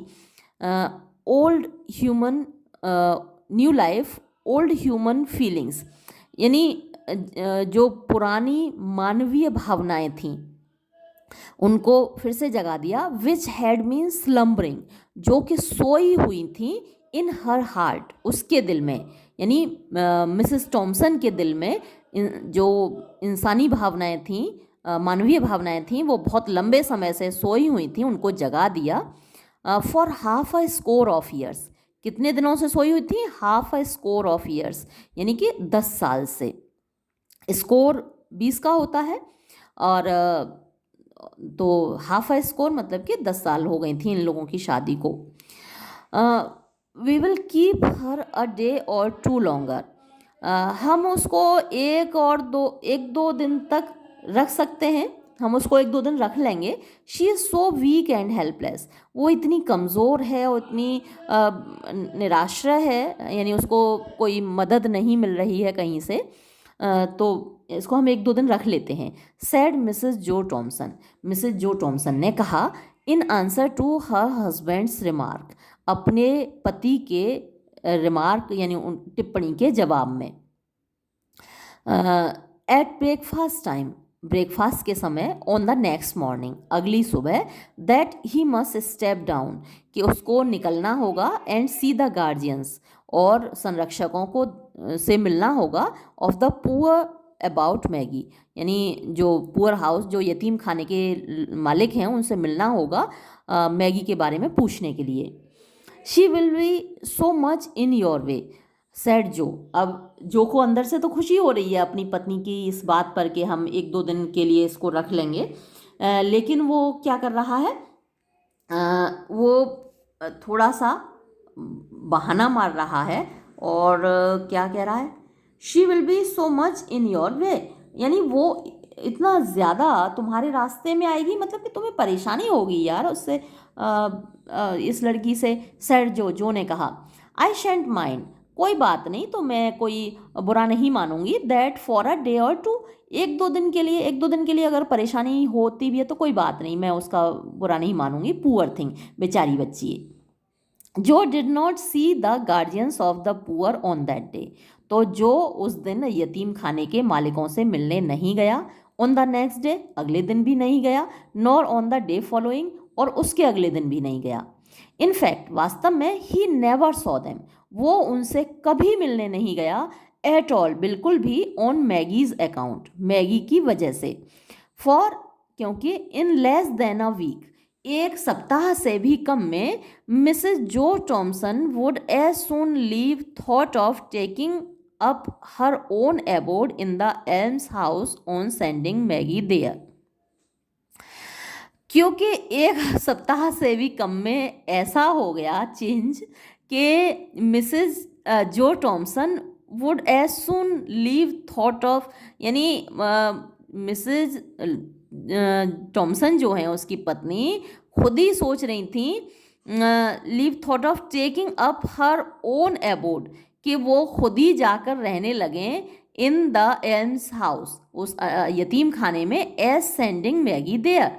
old human, new life old human feelings, यानी जो पुरानी मानवीय भावनाएं थीं उनको फिर से जगा दिया, विच हैड मीन स्लम्बरिंग, जो कि सोई हुई थी, इन हर हार्ट, उसके दिल में, यानी मिसेस टॉमसन के दिल में जो इंसानी भावनाएं थीं, मानवीय भावनाएं थीं, वो बहुत लंबे समय से सोई हुई थी, उनको जगा दिया। For half a score of years, कितने दिनों से सोई हुई थी? Half a score of years, यानी कि 10 साल से। स्कोर 20 का होता है, और तो हाफ अ स्कोर मतलब कि 10 साल हो गई थी इन लोगों की शादी को। We will keep her a day or two longer, हम उसको एक दो दिन तक रख सकते हैं, हम उसको एक दो दिन रख लेंगे। She is so weak and helpless, वो इतनी कमज़ोर है और इतनी निराश्रय है, यानी उसको कोई मदद नहीं मिल रही है कहीं से, तो इसको हम एक दो दिन रख लेते हैं। Said Mrs Joe Thomson, Mrs Joe Thomson ने कहा, in answer to her husband's remark, अपने पति के रिमार्क यानी टिप्पणी के जवाब में। एट ब्रेकफास्ट टाइम, ब्रेकफास्ट के समय, ऑन द नेक्स्ट मॉर्निंग, अगली सुबह, that he must step down, कि उसको निकलना होगा, एंड सी द गार्जियंस, और संरक्षकों को से मिलना होगा, of the poor about Maggi, यानी जो पुअर हाउस, जो यतीम खाने के मालिक हैं, उनसे मिलना होगा मैगी के बारे में पूछने के लिए। She will be so much in your way, sad जो। अब जो को अंदर से तो खुशी हो रही है अपनी पत्नी की इस बात पर कि हम एक दो दिन के लिए इसको रख लेंगे, लेकिन वो क्या कर रहा है, वो थोड़ा सा बहाना मार रहा है, और क्या कह रहा है, she will be so much in your way, यानी वो इतना ज़्यादा तुम्हारे रास्ते में आएगी, मतलब कि तुम्हें परेशानी होगी यार उससे, इस लड़की से। सैड जो ने कहा, आई शेंट माइंड, कोई बात नहीं, तो मैं कोई बुरा नहीं मानूंगी, that for a day or to, एक दो दिन के लिए अगर परेशानी होती भी है तो कोई बात नहीं, मैं उसका बुरा नहीं मानूंगी। पुअर थिंग, बेचारी बच्ची। जो did not see the guardians of the poor on that day, तो जो उस दिन यतीम खाने के मालिकों से मिलने नहीं गया, ऑन द नेक्स्ट डे, अगले दिन भी नहीं गया, nor on the day following, और उसके अगले दिन भी नहीं गया। इनफैक्ट, वास्तव में, ही नेवर सॉ देम, वो उनसे कभी मिलने नहीं गया, एट ऑल, बिल्कुल भी, ऑन मैगीज अकाउंट, मैगी की वजह से। फॉर, क्योंकि, in less than a week, एक सप्ताह से भी कम में, Mrs Joe Thomson would as soon leave thought of taking up her own abode in the alms house on sending Maggie there, क्योंकि एक सप्ताह से भी कम में ऐसा हो गया चेंज कि Mrs Joe Thomson would as soon leave thought of, यानी मिसेस टॉमसन जो हैं उसकी पत्नी खुद ही सोच रही थी, leave thought of taking up her own abode, कि वो खुद ही जाकर रहने लगें इन द एल्म्स हाउस, उस यतीम खाने में, एज सेंडिंग मैगी देयर,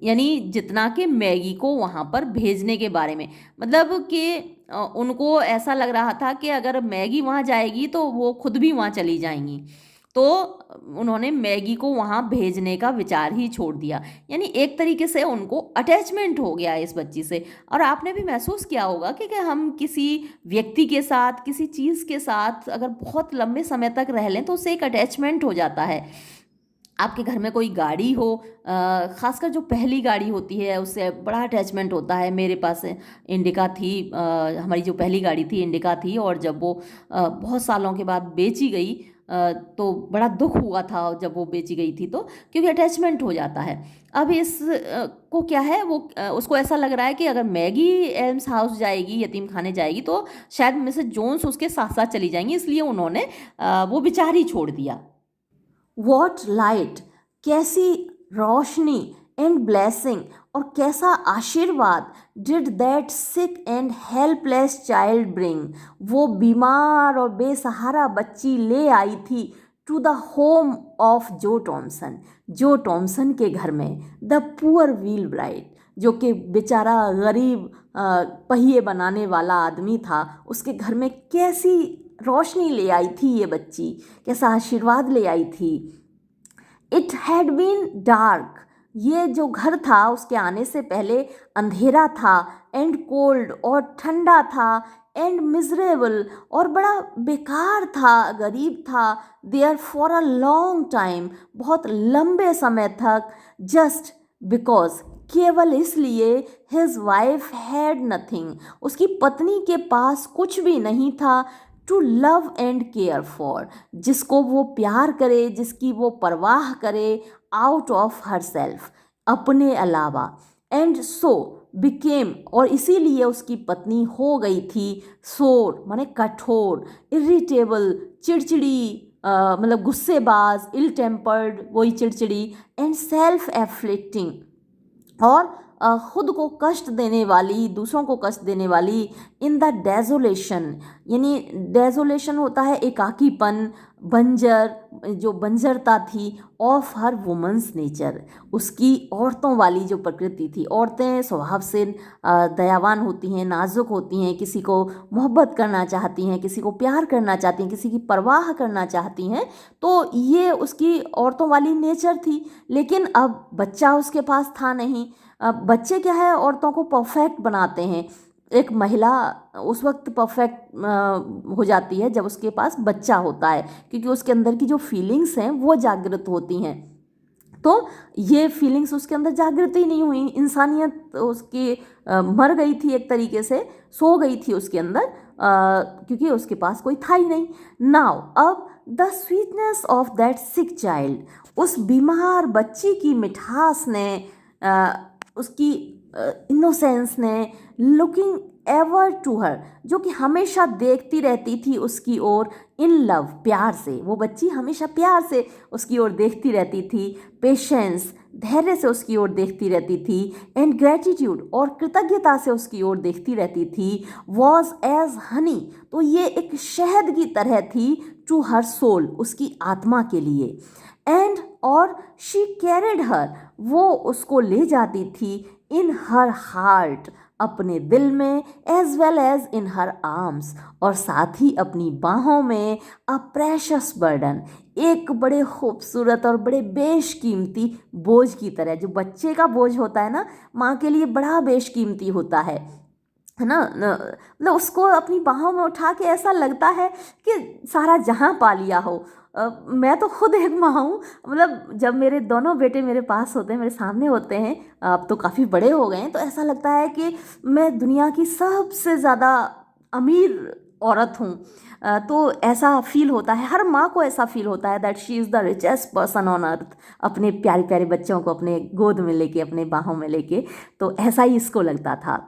यानी जितना कि मैगी को वहाँ पर भेजने के बारे में, मतलब कि उनको ऐसा लग रहा था कि अगर मैगी वहाँ जाएगी तो वो खुद भी वहाँ चली जाएंगी, तो उन्होंने मैगी को वहाँ भेजने का विचार ही छोड़ दिया, यानी एक तरीके से उनको अटैचमेंट हो गया इस बच्ची से। और आपने भी महसूस किया होगा कि हम किसी व्यक्ति के साथ, किसी चीज़ के साथ अगर बहुत लंबे समय तक रह लें तो उससे एक अटैचमेंट हो जाता है। आपके घर में कोई गाड़ी हो, ख़ासकर जो पहली गाड़ी होती है उससे बड़ा अटैचमेंट होता है। मेरे पास इंडिका थी, हमारी जो पहली गाड़ी थी इंडिका थी, और जब वो बहुत सालों के बाद बेची गई तो बड़ा दुख हुआ था जब वो बेची गई थी, तो क्योंकि अटैचमेंट हो जाता है। अब इस को क्या है, वो उसको ऐसा लग रहा है कि अगर मैगी एल्म्स हाउस जाएगी, यतीम खाने जाएगी, तो शायद मिसेस जोन्स उसके साथ साथ चली जाएंगी, इसलिए उन्होंने वो विचार ही छोड़ दिया। वॉट लाइट, कैसी रोशनी, एंड ब्लेसिंग, और कैसा आशीर्वाद did that sick and helpless child bring, वो बीमार और बेसहारा बच्ची ले आई थी टू द होम ऑफ जो टॉमसन, जो टॉमसन के घर में, द पुअर व्हील ब्राइट, जो कि बेचारा गरीब पहिए बनाने वाला आदमी था, उसके घर में कैसी रोशनी ले आई थी ये बच्ची, कैसा आशीर्वाद ले आई थी। इट हैड बीन डार्क, ये जो घर था उसके आने से पहले अंधेरा था, एंड कोल्ड और ठंडा था, एंड मिजरेबल और बड़ा बेकार था, गरीब था, there for a long time, बहुत लंबे समय तक, जस्ट बिकॉज, केवल इसलिए, हिज वाइफ हैड नथिंग, उसकी पत्नी के पास कुछ भी नहीं था, to love and care for, जिसको वो प्यार करे, जिसकी वो परवाह करे, आउट ऑफ हर सेल्फ, अपने अलावा, एंड सो बिकेम, और इसीलिए उसकी पत्नी हो गई थी सोर माने कठोर, इरिटेबल चिड़चिड़ी, मतलब गुस्सेबाज, इल टेम्पर्ड वही चिड़चिड़ी, एंड सेल्फ एफ्लिक्टिंग, और खुद को कष्ट देने वाली, दूसरों को कष्ट देने वाली, इन द डेजोलेशन, यानी डेजोलेशन होता है एकाकीपन, बंजर, जो बंजरता थी, ऑफ हर वुमेंस नेचर, उसकी औरतों वाली जो प्रकृति थी। औरतें स्वभाव से दयावान होती हैं, नाजुक होती हैं, किसी को मोहब्बत करना चाहती हैं, किसी को प्यार करना चाहती हैं, किसी की परवाह करना चाहती हैं, तो ये उसकी औरतों वाली नेचर थी। लेकिन अब बच्चा उसके पास था नहीं। बच्चे क्या है, औरतों को परफेक्ट बनाते हैं। एक महिला उस वक्त परफेक्ट हो जाती है जब उसके पास बच्चा होता है, क्योंकि उसके अंदर की जो फीलिंग्स हैं वो जागृत होती हैं। तो ये फीलिंग्स उसके अंदर जागृत ही नहीं हुई, इंसानियत उसकी मर गई थी, एक तरीके से सो गई थी उसके अंदर, क्योंकि उसके पास कोई था ही नहीं। नाउ अब the sweetness of that sick child, उस बीमार बच्ची की मिठास ने, उसकी इनोसेंस ने, लुकिंग एवर टू हर, जो कि हमेशा देखती रहती थी उसकी ओर, इन लव, प्यार से, वो बच्ची हमेशा प्यार से उसकी ओर देखती रहती थी, पेशेंस, धैर्य से उसकी ओर देखती रहती थी, एंड ग्रेटिट्यूड, और कृतज्ञता से उसकी ओर देखती रहती थी, वॉज एज हनी, तो ये एक शहद की तरह थी, टू हर सोल, उसकी आत्मा के लिए, एंड, और शी कैरिड हर, वो उसको ले जाती थी, इन हर हार्ट, अपने दिल में, as well as in her arms, और साथ ही अपनी बाहों में, अ प्रेशस बर्डन, एक बड़े खूबसूरत और बड़े बेशकीमती बोझ की तरह। जो बच्चे का बोझ होता है ना, माँ के लिए बड़ा बेशकीमती होता है ना, मतलब उसको अपनी बाहों में उठा के ऐसा लगता है कि सारा जहां पा लिया हो। मैं तो खुद एक माँ हूँ, मतलब जब मेरे दोनों बेटे मेरे पास होते हैं, मेरे सामने होते हैं, अब तो काफ़ी बड़े हो गए हैं, तो ऐसा लगता है कि मैं दुनिया की सबसे ज़्यादा अमीर औरत हूँ। तो ऐसा फील होता है, हर माँ को ऐसा फील होता है, that she is the richest person on earth, अपने प्यारे प्यारे बच्चों को अपने गोद में लेके, अपने बाहों में लेके, तो ऐसा ही इसको लगता था।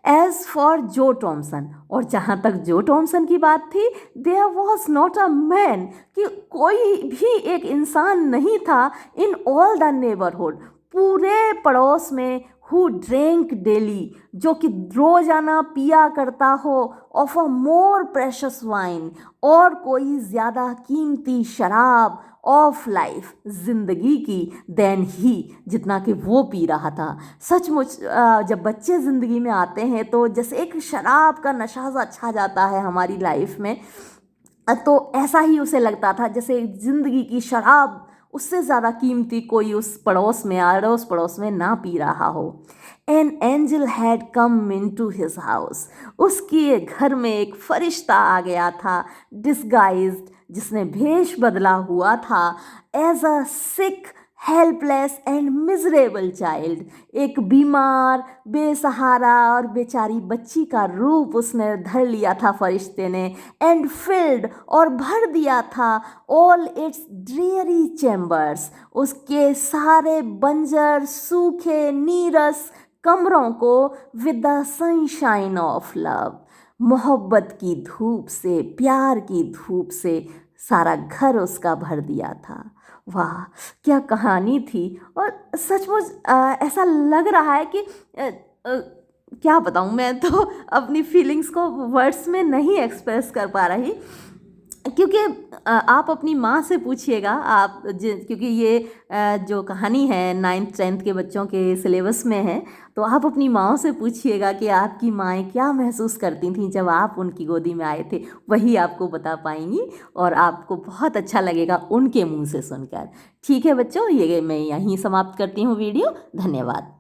एज फॉर जो टॉमसन, और जहाँ तक जो टॉमसन की बात थी, there was not a man, कि कोई भी एक इंसान नहीं था, इन ऑल द नेबरहुड, पूरे पड़ोस में, हु ड्रिंक डेली, जो कि रोजाना पिया करता हो, of a more precious wine, और कोई ज़्यादा कीमती शराब, ऑफ लाइफ, जिंदगी की, देन ही, जितना कि वो पी रहा था। सचमुच जब बच्चे ज़िंदगी में आते हैं तो जैसे एक शराब का नशा सा छा जाता है हमारी लाइफ में, तो ऐसा ही उसे लगता था जैसे ज़िंदगी की शराब उससे ज़्यादा कीमती कोई उस पड़ोस में, अड़ोस पड़ोस में ना पी रहा हो। An angel had come into his house, उसके घर में एक फरिश्ता आ गया था, डिस्गाइज्ड, जिसने भेष बदला हुआ था, as a sick, helpless and miserable child, एक बीमार, बेसहारा और बेचारी बच्ची का रूप उसने धर लिया था फरिश्ते ने, एंड फिल्ड, और भर दिया था, ऑल इट्स ड्रीयरी चैम्बर्स, उसके सारे बंजर, सूखे, नीरस कमरों को, with the sunshine of love, मोहब्बत की धूप से, प्यार की धूप से सारा घर उसका भर दिया था। वाह, क्या कहानी थी। और सचमुच ऐसा लग रहा है कि क्या बताऊँ, मैं तो अपनी फीलिंग्स को वर्ड्स में नहीं एक्सप्रेस कर पा रही, क्योंकि आप अपनी माँ से पूछिएगा। क्योंकि ये जो कहानी है 9th-10th के बच्चों के सिलेबस में है, तो आप अपनी माँओं से पूछिएगा कि आपकी माएँ क्या महसूस करती थीं जब आप उनकी गोदी में आए थे। वही आपको बता पाएंगी और आपको बहुत अच्छा लगेगा उनके मुंह से सुनकर। ठीक है बच्चों, ये मैं यहीं समाप्त करती हूँ वीडियो। धन्यवाद।